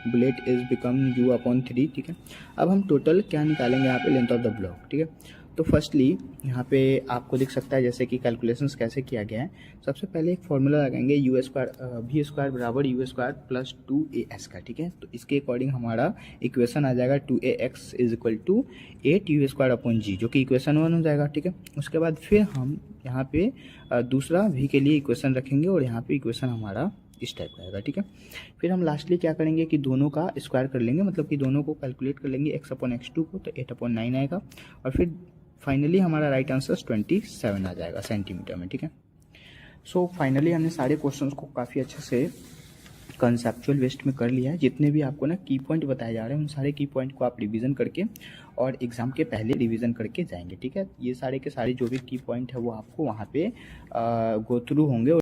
bullet is become u/3. ठीक है. अब हम टोटल क्या निकालेंगे यहाँ पे, लेंथ ऑफ द ब्लॉक. ठीक है. तो फर्स्टली यहाँ पे आपको दिख सकता है जैसे कि कैलकुलेशंस कैसे किया गया है. सबसे पहले एक फॉर्मूला लगाएंगे v² बराबर u² प्लस 2as का. ठीक है. तो इसके अकॉर्डिंग हमारा इक्वेशन आ जाएगा 2ax is equal to 8u²/g, जो कि इक्वेशन 1 हो जाएगा. ठीक है. उसके बाद फिर हम यहाँ पे दूसरा v के लिए इक्वेशन रखेंगे और यहाँ पे इक्वेशन हमारा इस टाइप का आएगा. ठीक है. फिर हम लास्टली क्या करेंगे कि दोनों का स्क्वायर कर लेंगे, मतलब कि दोनों को कैलकुलेट कर लेंगे x/x2 को, तो 8/9 आएगा और फिर फाइनली हमारा राइट आंसर 27 आ जाएगा सेंटीमीटर में. ठीक है. सो फाइनली हमने सारे क्वेश्चंस को काफ़ी अच्छे से कंसेप्चुअल बेस्ड में कर लिया है. जितने भी आपको ना की पॉइंट बताए जा रहे हैं उन सारे की पॉइंट को आप रिवीजन करके और एग्जाम के पहले रिवीजन करके जाएंगे. ठीक है. ये सारे के सारे जो भी की पॉइंट है वो आपको वहाँ पे गो थ्रू होंगे.